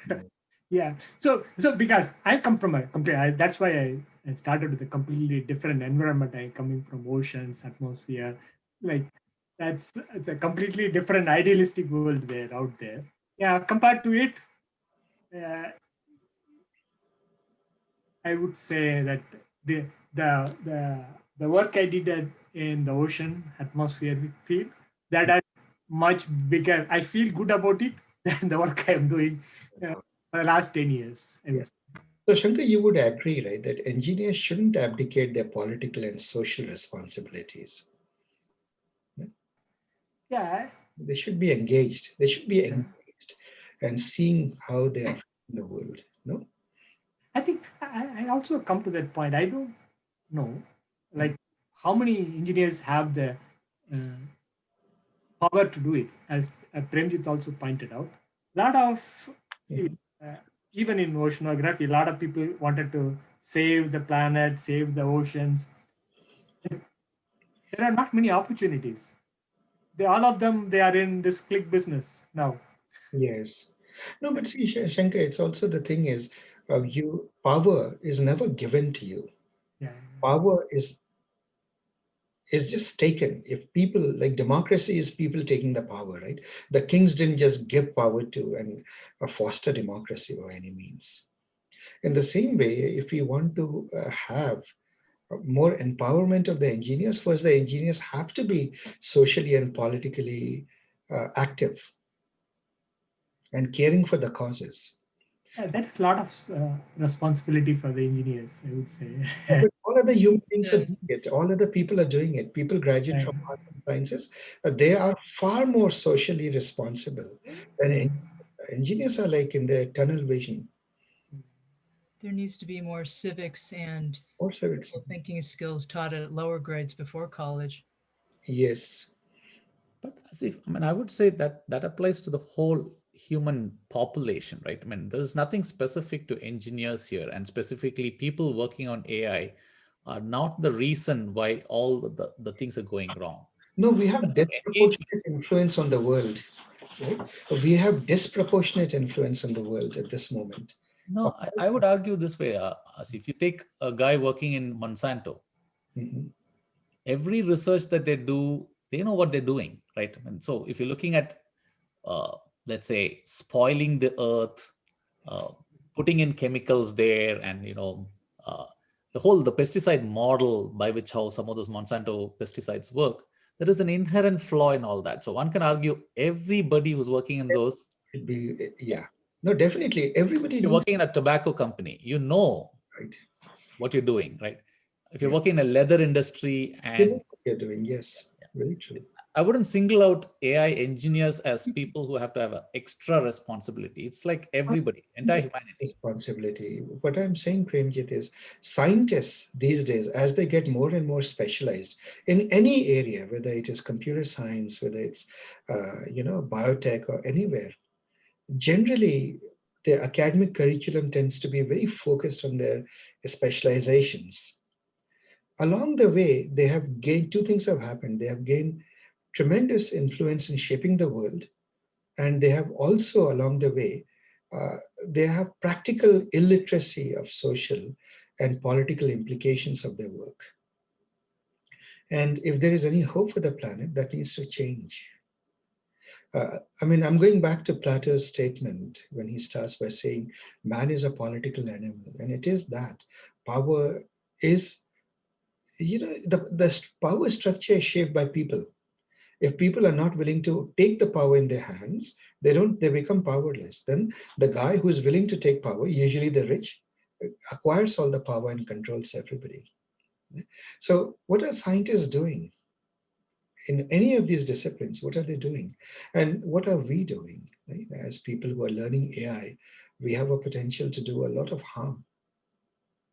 No. Yeah. So because I come from a complete, that's why I started with a completely different environment. I coming from oceans, atmosphere, like it's a completely different idealistic world there out there. Yeah. Compared to it, uh, I would say that the the the the work I did in the ocean atmospheric field that are much bigger. I feel good about it than the work I am doing for the last 10 years. I Yeah. would say. So Shankar, you would agree, right, that engineers shouldn't abdicate their political and social responsibilities. Yeah, They should be engaged. They should be yeah. engaged and seeing how they affect the world. No? I think I also come to that point. I don't know, like how many engineers have the uh, power to do it, as Premjit also pointed out. A lot of, see, Mhm. uh, even in oceanography, a lot of people wanted to save the planet, save the oceans. There are not many opportunities. All of them, they are in this click business now. Yes. No, but see, Shankar, it's also the thing is, you power is never given to you. Yeah, Power is just taken. If people like democracy is people taking the power, right? The kings didn't just give power to and foster democracy by any means. In the same way, if we want to have more empowerment of the engineers, first the engineers have to be socially and politically active and caring for the causes. yeah, that is a lot of responsibility for the engineers, I would say. But all other human beings are Yeah. doing it. All other people are doing it. People graduate Yeah. from arts and sciences. They are far more socially responsible than engineers are like in their tunnel vision There needs to be more civics and or civics. critical thinking skills taught at lower grades before college. Yes. But as if, I mean, I would say that that applies to the whole human population, right? I mean, there's nothing specific to engineers here, and specifically people working on AI are not the reason why all the things are going wrong. No, we have Engagement. disproportionate influence on the world, right? We have disproportionate influence on the world at this moment. No, I would argue this way, as if you take a guy working in Monsanto, Mhm. every research that they do, they know what they're doing, right? And so if you're looking at, uh, let's say, spoiling the earth, uh, putting in chemicals there, and uh, the pesticide model by which how some of those Monsanto pesticides work, there is an inherent flaw in all that. So one can argue everybody who's working in those, It'd be, yeah. No, definitely. Everybody if you're needs, working in a tobacco company, you know right? what you're doing, right? If you're Yeah. working in a leather industry, You know and what you're doing. Yes. Very true. I wouldn't single out AI engineers as people who have to have an extra responsibility. It's like everybody, entire humanity. Responsibility. What I'm saying, Premjit, is scientists these days, as they get more and more specialized in any area, whether it is computer science, whether it's biotech or anywhere, generally, the academic curriculum tends to be very focused on their specializations. Along the way, they have gained, two things have happened. They have gained tremendous influence in shaping the world, and they have also, along the way, uh, they have practical illiteracy of social and political implications of their work. And if there is any hope for the planet, that needs to change. I mean, I'm going back to Plato's statement when he starts by saying man is a political animal, and it is that power is, the power structure is shaped by people. If people are not willing to take the power in their hands, they become powerless. Then the guy who is willing to take power, usually the rich, acquires all the power and controls everybody. So what are scientists doing in any of these disciplines? What are they doing? And what are we doing? Right? As people who are learning AI, we have a potential to do a lot of harm.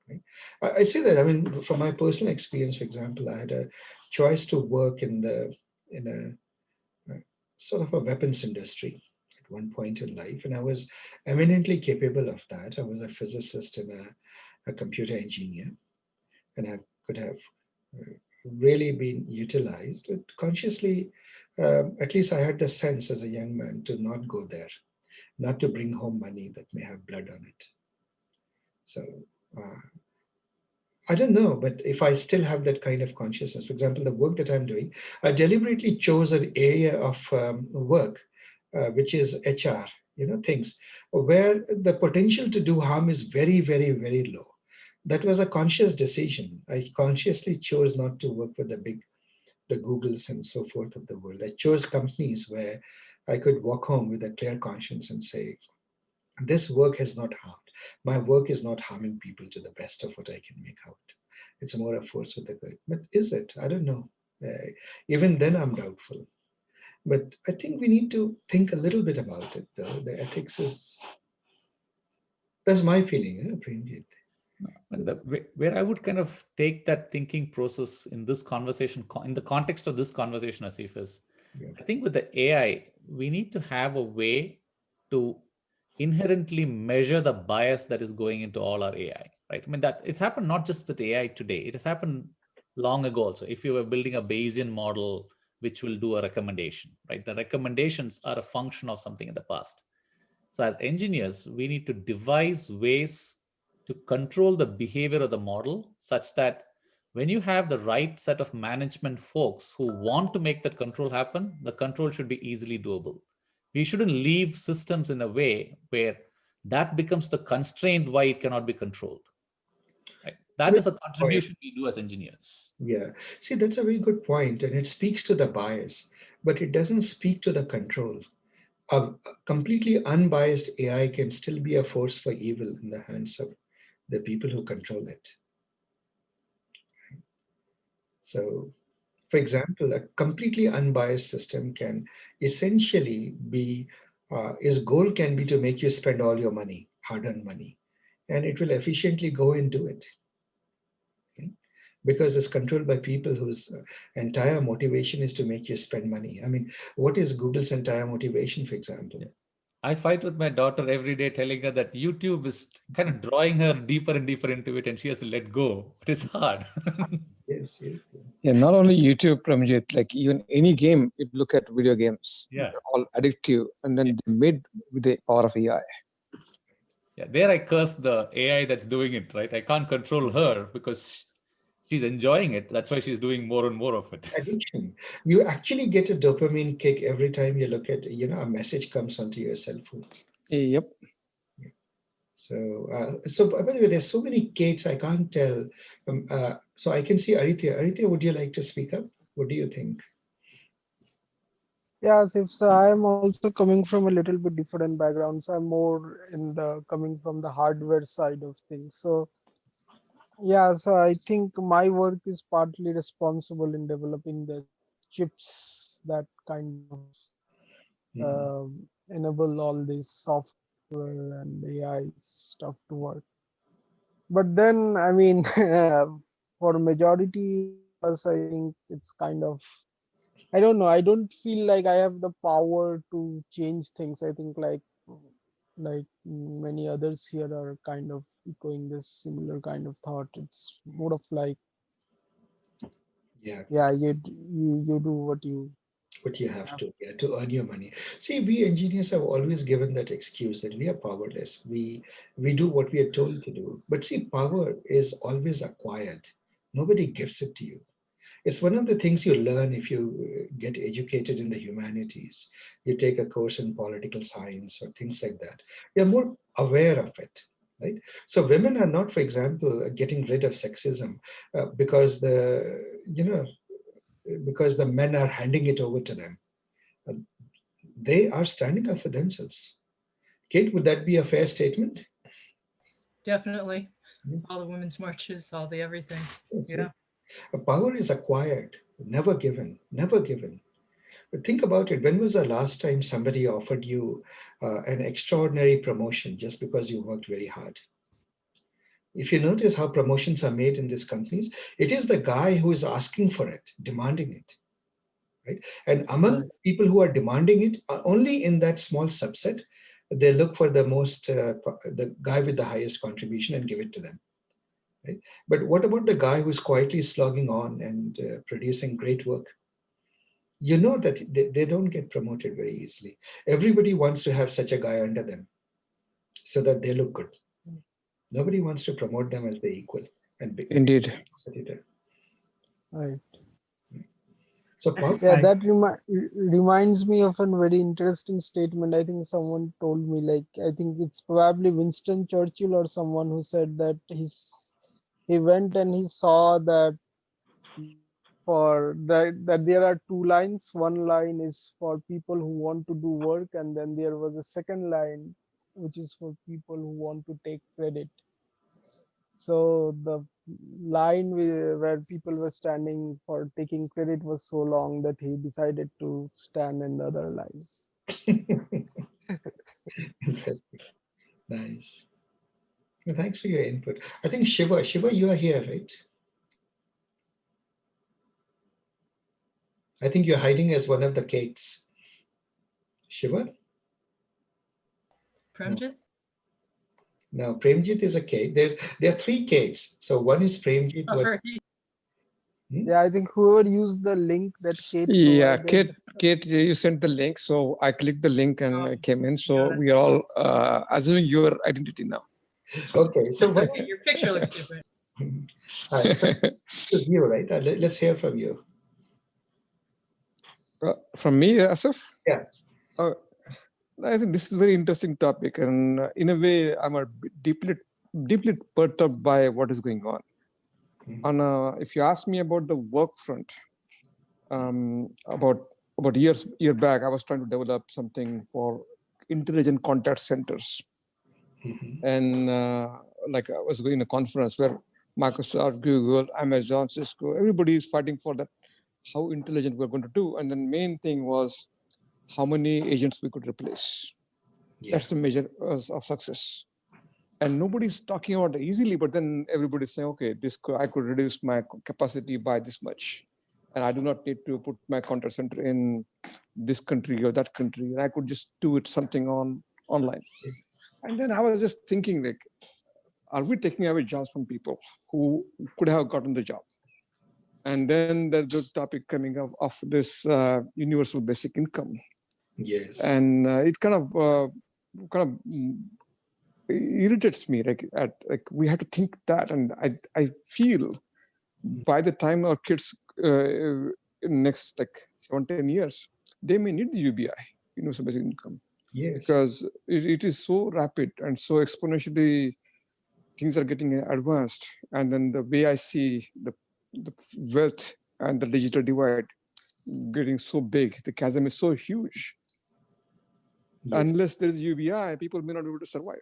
Right? I say that, I mean, from my personal experience, for example, I had a choice to work in a sort of a weapons industry at one point in life, and I was eminently capable of that. I was a physicist and a computer engineer, and I could have really been utilized. But consciously, at least I had the sense as a young man to not go there, not to bring home money that may have blood on it. So I don't know, but if I still have that kind of consciousness, for example, the work that I'm doing, I deliberately chose an area of work, which is HR, things where the potential to do harm is very, very, very low. That was a conscious decision. I consciously chose not to work with the Googles and so forth of the world. I chose companies where I could walk home with a clear conscience and say, this work has not harmed. My work is not harming people to the best of what I can make out. It's more a force for the good. But is it? I don't know. Even then, I'm doubtful. But I think we need to think a little bit about it, though. The ethics is, that's my feeling, Premjit. And where I would kind of take that thinking process in this conversation, in the context of this conversation, Asif, is I think with the AI, we need to have a way to inherently measure the bias that is going into all our AI, right? I mean, that it's happened not just with AI today, it has happened long ago also. If you were building a Bayesian model, which will do a recommendation, right? The recommendations are a function of something in the past. So as engineers, we need to devise ways to control the behavior of the model such that when you have the right set of management folks who want to make that control happen, the control should be easily doable. We shouldn't leave systems in a way where that becomes the constraint why it cannot be controlled. Right? That is a contribution we do as engineers. Yeah, see, that's a very good point, and it speaks to the bias, but it doesn't speak to the control. A completely unbiased AI can still be a force for evil in the hands of the people who control it. So, for example, a completely unbiased system can essentially be, its goal can be to make you spend all your money, hard-earned money, and it will efficiently go and do it. Okay? Because it's controlled by people whose entire motivation is to make you spend money. I mean, what is Google's entire motivation, for example? I fight with my daughter every day telling her that YouTube is kind of drawing her deeper and deeper into it and she has to let go, but it's hard. Yes, yes. Yeah, not only YouTube, Pramjit, like even any game, if you look at video games, Yeah. they're all addictive, and then they're made with the power of AI. Yeah, there I curse the AI that's doing it, right? I can't control her because she's enjoying it. That's why she's doing more and more of it. Addiction. You actually get a dopamine kick every time you look at, a message comes onto your cell phone. Yep. So by the way, there's so many Kates, I can't tell. So I can see Arithya. Arithya, would you like to speak up? What do you think? Yeah, so I am also coming from a little bit different background. So I'm more coming from the hardware side of things. So yeah, so I think my work is partly responsible in developing the chips that kind of enable all this software and AI stuff to work. But then, I mean, for majority of us, I think it's kind of, I don't know. I don't feel like I have the power to change things. I think like like many others here are kind of echoing this similar kind of thought. It's more of like, Yeah, yeah, you do what you but you have to earn your money. See, we engineers have always given that excuse that we are powerless. We do what we are told to do. But see, power is always acquired. Nobody gives it to you. It's one of the things you learn if you get educated in the humanities. You take a course in political science or things like that. You're more aware of it, right? So women are not, for example, getting rid of sexism because because the men are handing it over to them. Uh, They are standing up for themselves. Kate, would that be a fair statement? Definitely. Mm. All the women's marches, all the everything. Yes, Yeah. power is acquired, never given, never given. But think about it. When was the last time somebody offered you an extraordinary promotion just because you worked very hard? If you notice how promotions are made in these companies, it is the guy who is asking for it, demanding it, right? And among Right. people who are demanding it, only in that small subset, they look for the guy with the highest contribution and give it to them, right? But what about the guy who's quietly slogging on and producing great work? You know that they don't get promoted very easily. Everybody wants to have such a guy under them so that they look good. Nobody wants to promote them as their equal and be Indeed. competitor. Right. So That's a power, Yeah, fact. that reminds me of a very interesting statement. I think someone told me, like, I think it's probably Winston Churchill or someone who said that he went and he saw that that there are two lines. One line is for people who want to do work, and then there was a second line which is for people who want to take credit. So the line where people were standing for taking credit was so long that he decided to stand in the other line. interesting, nice. Well, thanks for your input. I think Shiva, you are here, right? I think you're hiding as one of the Kates. Shiva? Premjit? No, Premjit is a Kate. There are three Kates. So one is Premjit. Sorry. Yeah, I think whoever used the link that Kate Yeah, provided. Kate, you sent the link, so I clicked the link and I came in. So Got it. we are all assuming your identity now. Okay, so what? Your picture looks different. All right, so this is you, right? Let's hear from you. From me, Asif? Yeah. I think this is a very interesting topic, and in a way, I'm deeply perturbed by what is going on. And if you ask me about the work front, about year back, I was trying to develop something for intelligent contact centers, and like I was going to a conference where Microsoft, Google, Amazon, Cisco, everybody is fighting for that, how intelligent we're going to do, and the main thing was how many agents we could replace. Yeah. That's the measure of success. And nobody's talking about it easily, but then everybody's saying, okay, I could reduce my capacity by this much. And I do not need to put my contact center in this country or that country. And I could just do it something online. And then I was just thinking, like, are we taking away jobs from people who could have gotten the job? And then there's this topic coming up of this universal basic income. Yes. And it kind of irritates me. Like we have to think that, and I feel by the time our kids next like 7-10 years, they may need the UBI, universal basic income. Yes. Because it is so rapid and so exponentially things are getting advanced. And then the way I see the wealth and the digital divide getting so big, the chasm is so huge. Yes. Unless there's UBI, people may not be able to survive.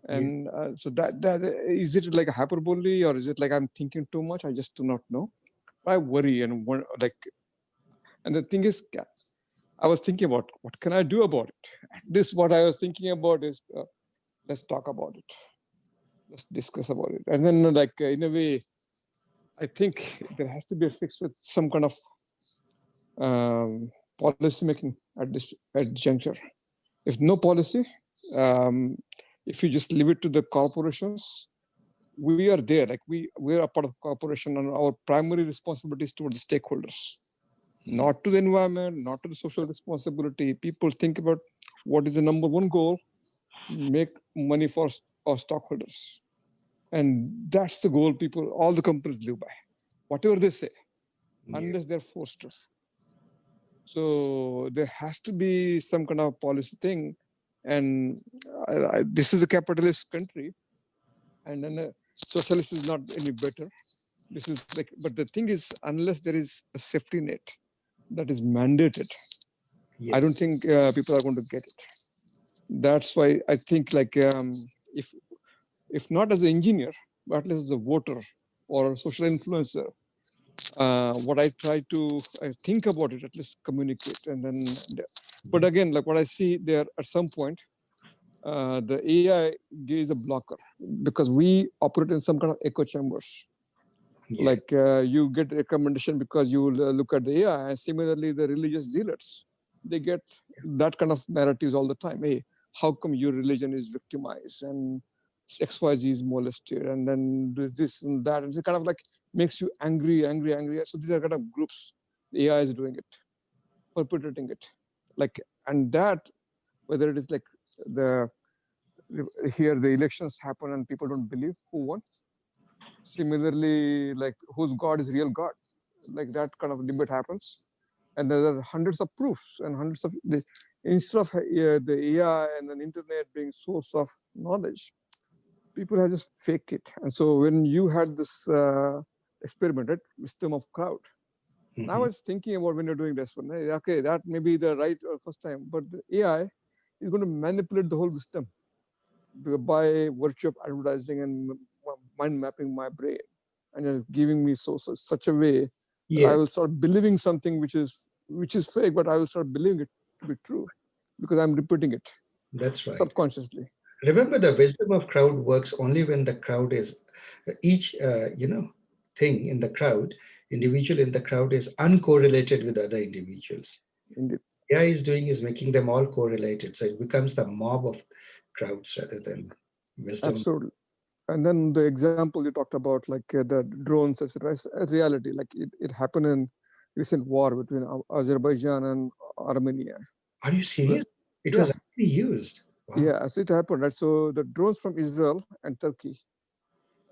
And so that is it like a hyperbole, or is it like I'm thinking too much? I just do not know. I worry and the thing is, I was thinking about what can I do about it. This what I was thinking about is let's talk about it, let's discuss about it, and then like in a way, I think there has to be a fix with some kind of policy making at this juncture. If no policy, if you just leave it to the corporations, we are there. Like we are a part of corporation, and our primary responsibility is towards the stakeholders, not to the environment, not to the social responsibility. People think about what is the number one goal: make money for our stockholders, and that's the goal. People, all the companies live by, whatever they say, unless they're forced to. So there has to be some kind of policy thing, and this is a capitalist country, and then socialist is not any better. This is like, but the thing is, unless there is a safety net that is mandated, I don't think people are going to get it. That's why I think like if not as an engineer, but at least as a voter or a social influencer, what I try to think about it, at least communicate, and then. But again, like what I see there, at some point, the AI is a blocker because we operate in some kind of echo chambers. Like you get recommendation because you look at the AI, and similarly the religious zealots, they get that kind of narratives all the time. Hey, how come your religion is victimized and XYZ is molested, and then this and that, and it kind of like makes you angry. So these are kind of groups. The AI is doing it, perpetrating it, like, and that whether it is like here the elections happen and people don't believe who won. Similarly, like whose God is real God, like that kind of debate happens, and there are hundreds of proofs and hundreds of instead of the AI and the internet being source of knowledge, people have just faked it. And so when you had this experiment, right, wisdom of crowd, I was thinking about when you're doing this one, okay, that may be the right first time, but the AI is going to manipulate the whole wisdom by virtue of advertising and mind mapping my brain, and giving me such a way that I will start believing something which is fake, but I will start believing it to be true because I'm repeating it. That's right. Subconsciously. Remember, the wisdom of crowd works only when the crowd is each thing in the crowd, individual in the crowd is uncorrelated with other individuals. Indeed. AI is doing is making them all correlated, so it becomes the mob of crowds rather than wisdom. Absolutely. And then the example you talked about, like the drones, etc., is a reality. Like it happened in recent war between Azerbaijan and Armenia. Are you serious? It was actually used. Wow. Yeah, so it happened, right? So the drones from Israel and Turkey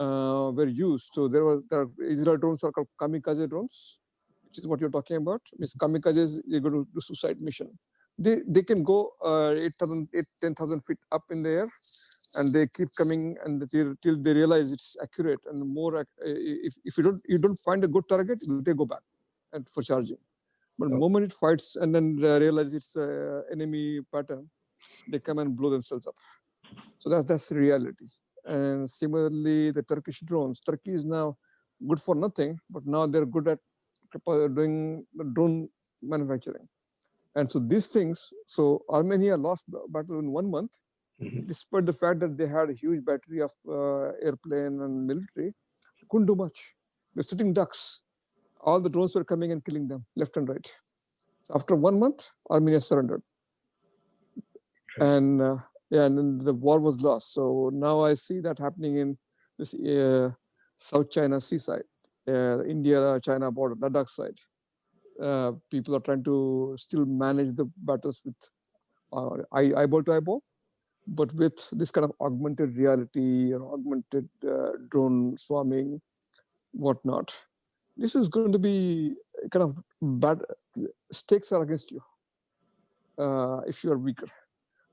were used. So there are Israel drones are called kamikaze drones, which is what you're talking about. It's kamikazes, you're going to do suicide mission. They can go 10,000 feet up in the air, and they keep coming till they realize it's accurate and more. If you don't find a good target, they go back and for charging. But the moment it fights and then realize it's enemy pattern, they come and blow themselves up. So that's the reality. And similarly, the Turkish drones. Turkey is now good for nothing, but now they're good at doing drone manufacturing. And so these things. So Armenia lost battle in 1 month. Despite the fact that they had a huge battery of airplane and military, couldn't do much. They're sitting ducks. All the drones were coming and killing them left and right. So after 1 month, Armenia surrendered. And and then the war was lost. So now I see that happening in this South China seaside, India-China border, Ladakh side. People are trying to still manage the battles with eyeball to eyeball, but with this kind of augmented reality or augmented drone swarming, whatnot. This is going to be kind of bad. Stakes are against you if you are weaker.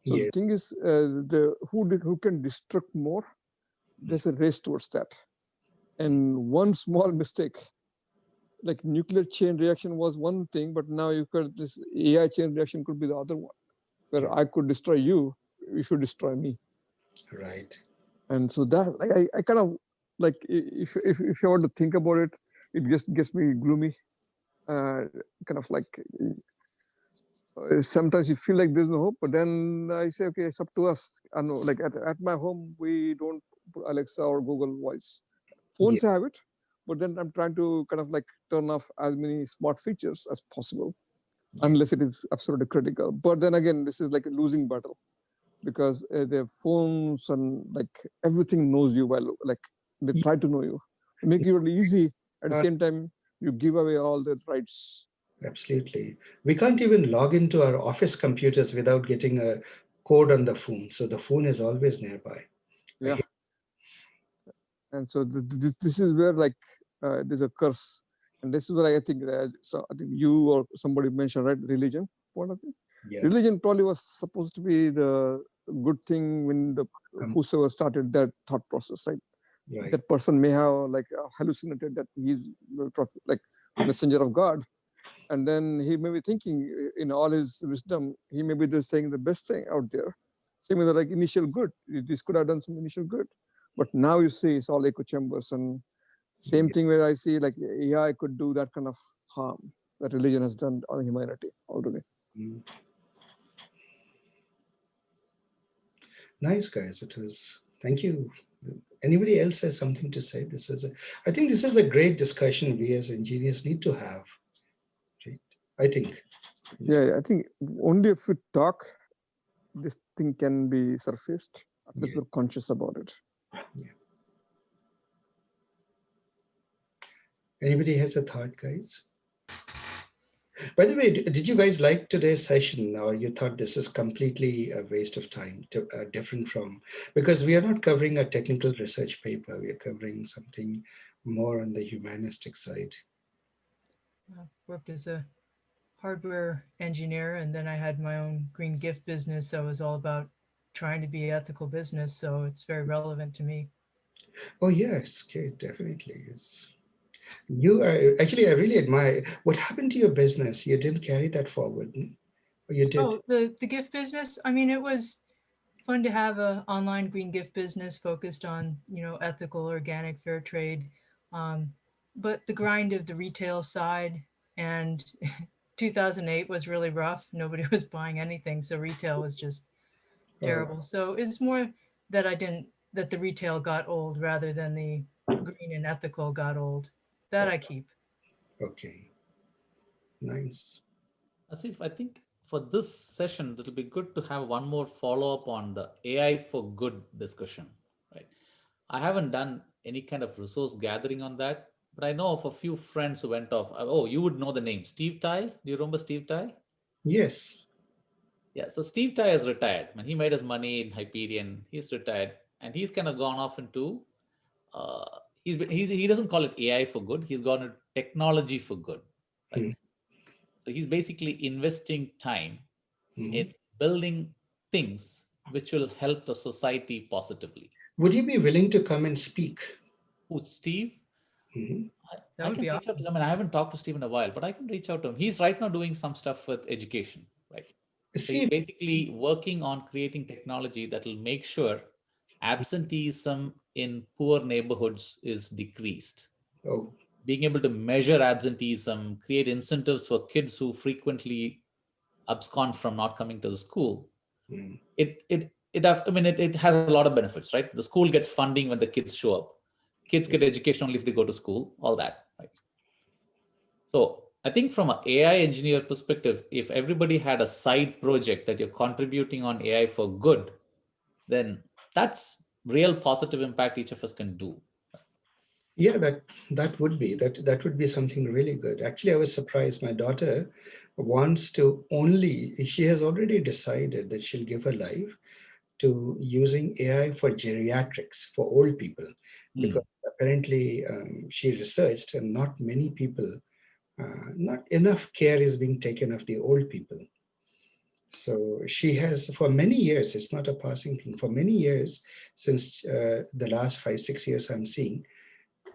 So the thing is, who can destruct more? There's a race towards that. And one small mistake, like nuclear chain reaction was one thing, but now you could this AI chain reaction could be the other one, where I could destroy you if you destroy me. Right. And so that I kind of like if you want to think about it, it just gets me gloomy. Kind of like sometimes you feel like there's no hope, but then I say, okay, it's up to us. I know, like at my home, we don't put Alexa or Google Voice. Phones have it, but then I'm trying to kind of like turn off as many smart features as possible. unless it is absolutely critical. But then again, this is like a losing battle, because the phones and like everything knows you well, like they try to know you, make it really easy. At the same time, you give away all the rights. Absolutely. We can't even log into our office computers without getting a code on the phone. So the phone is always nearby. Yeah. And so this is where like there's a curse. And this is what I think. So I think you or somebody mentioned, right? Religion. One of it. Yeah. Religion probably was supposed to be the good thing when the whosoever started that thought process, right? Right. That person may have like hallucinated that he's like messenger of God, and then he may be thinking in all his wisdom, he may be just saying the best thing out there. Same with the like initial good. This could have done some initial good, but now you see it's all echo chambers. And same thing where I see like AI could do that kind of harm that religion has done on humanity already. Nice, guys. It was. Thank you. Anybody else has something to say? I think this is a great discussion we as engineers need to have. Right? I think. Yeah, I think only if we talk, this thing can be surfaced. At least we're conscious about it. Yeah. Anybody has a thought, guys? By the way, did you guys like today's session, or you thought this is completely a waste of time, different from, because we are not covering a technical research paper, we are covering something more on the humanistic side. I worked as a hardware engineer, and then I had my own green gift business that was all about trying to be ethical business, so it's very relevant to me. Oh yes, okay, definitely. Yes. You are actually, I really admire what happened to your business. You didn't carry that forward, or you did? Oh, the gift business. I mean, it was fun to have an online green gift business focused on, you know, ethical, organic, fair trade. But the grind of the retail side, and 2008 was really rough. Nobody was buying anything, so retail was just terrible. So it's more that that the retail got old rather than the green and ethical got old. That I keep. Okay. Nice. Asif, I think for this session, it'll be good to have one more follow-up on the AI for good discussion, right? I haven't done any kind of resource gathering on that, but I know of a few friends who went off. Oh, you would know the name, Steve Tai. Do you remember Steve Tai? Yes. Yeah, so Steve Tai is retired. When he made his money in Hyperion, he's retired, and he's kind of gone off into, he doesn't call it AI for good. He's gone into technology for good, right? So he's basically investing time in building things which will help the society positively. Would you be willing to come and speak? Who's Steve? That would be awesome. I mean, I haven't talked to Steve in a while, but I can reach out to him. He's right now doing some stuff with education, right? So he's basically working on creating technology that will make sure absenteeism in poor neighborhoods is decreased. Oh. Being able to measure absenteeism, create incentives for kids who frequently abscond from not coming to the school. It has a lot of benefits, right? The school gets funding when the kids show up. Kids get education only if they go to school, all that, right? So I think from an AI engineer perspective, if everybody had a side project that you're contributing on AI for good, then that's real positive impact each of us can do. Yeah, that would be something really good. Actually, I was surprised. My daughter wants to she has already decided that she'll give her life to using AI for geriatrics, for old people, because apparently she researched and not many people, not enough care is being taken of the old people. So she has, for many years, it's not a passing thing, for many years, since the last 5-6 years I'm seeing,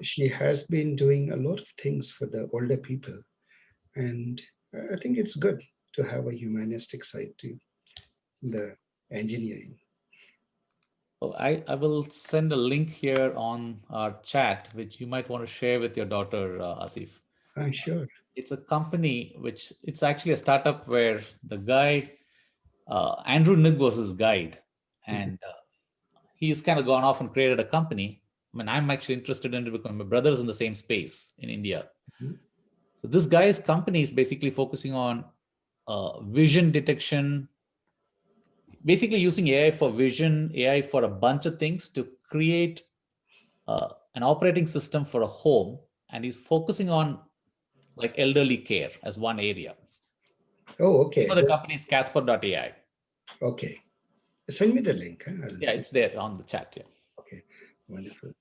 she has been doing a lot of things for the older people. And I think it's good to have a humanistic side to the engineering. Oh, I will send a link here on our chat, which you might want to share with your daughter, Asif. Sure. It's a company which it's actually a startup where the guy, Andrew Ng was his guide, and he's kind of gone off and created a company. I mean, I'm actually interested in it because my brother's in the same space in India. So this guy's company is basically focusing on vision detection, basically using AI for vision, AI for a bunch of things to create an operating system for a home. And he's focusing on like elderly care as one area. Oh, okay. So the company is Casper.ai. Okay. Send me the link. Huh? Yeah, it's there on the chat. Yeah. Okay, wonderful.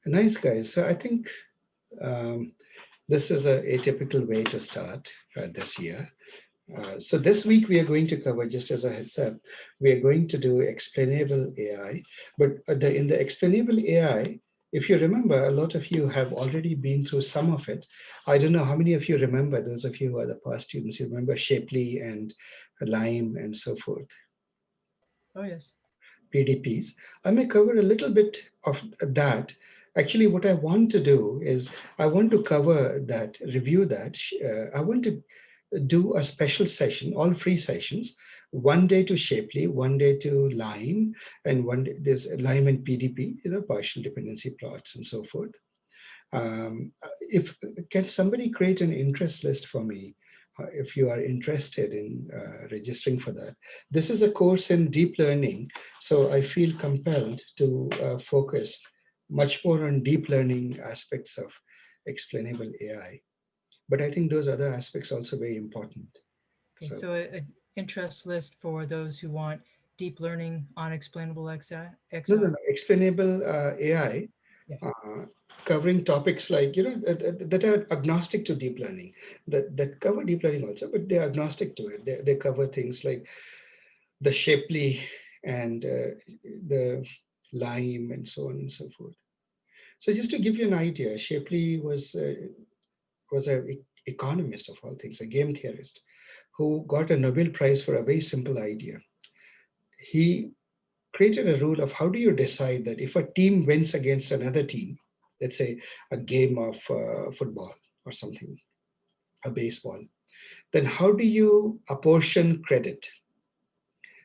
Nice, guys. So I think this is a typical way to start this year. So this week we are going to cover, just as a heads up, we are going to do explainable AI. But in the explainable AI, if you remember, a lot of you have already been through some of it. I don't know how many of you remember, those of you who are the past students, you remember Shapley and Lime and so forth. Oh, yes. PDPs. I may cover a little bit of that. Actually, what I want to do is I want to cover that, review that. I want to do a special session, all free sessions, one day to Shapley, one day to Lime, and one day there's Lime and PDP, partial dependency plots and so forth. Can somebody create an interest list for me if you are interested in registering for that? This is a course in deep learning, so I feel compelled to focus much more on deep learning aspects of explainable AI. But I think those other aspects are also very important. Okay, so an interest list for those who want deep learning on explainable XI? No. Explainable AI, Yeah. Covering topics like, that are agnostic to deep learning, that cover deep learning also, but they're agnostic to it. They cover things like the Shapley and the Lime and so on and so forth. So just to give you an idea, Shapley was an economist of all things, a game theorist, who got a Nobel Prize for a very simple idea. He created a rule of how do you decide that if a team wins against another team, let's say a game of football or something, a baseball, then how do you apportion credit?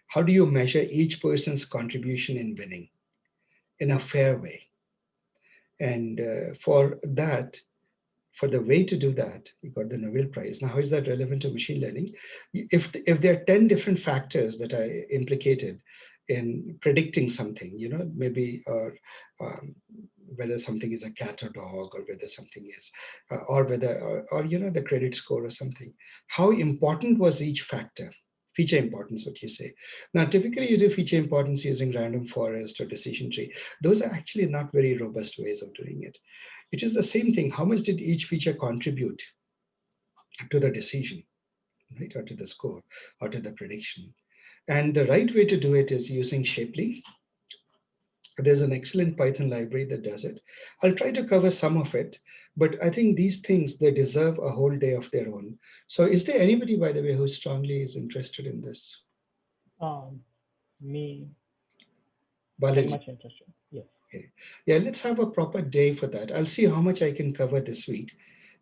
How do you measure each person's contribution in winning in a fair way? And for the way to do that, he got the Nobel Prize. Now, how is that relevant to machine learning? If there are 10 different factors that are implicated in predicting something, maybe whether something is a cat or dog, or whether something is, or whether, or the credit score or something, how important was each factor? Feature importance, what you say. Now, typically you do feature importance using random forest or decision tree. Those are actually not very robust ways of doing it. It is the same thing. How much did each feature contribute to the decision, right, or to the score, or to the prediction? And the right way to do it is using Shapley. There's an excellent Python library that does it. I'll try to cover some of it, but I think these things, they deserve a whole day of their own. So is there anybody, by the way, who strongly is interested in this? Me. Balaji. Very much interested. Yes. Okay. Yeah, let's have a proper day for that. I'll see how much I can cover this week.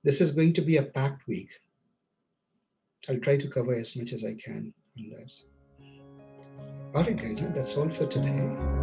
This is going to be a packed week. I'll try to cover as much as I can on this. All right, guys, that's all for today.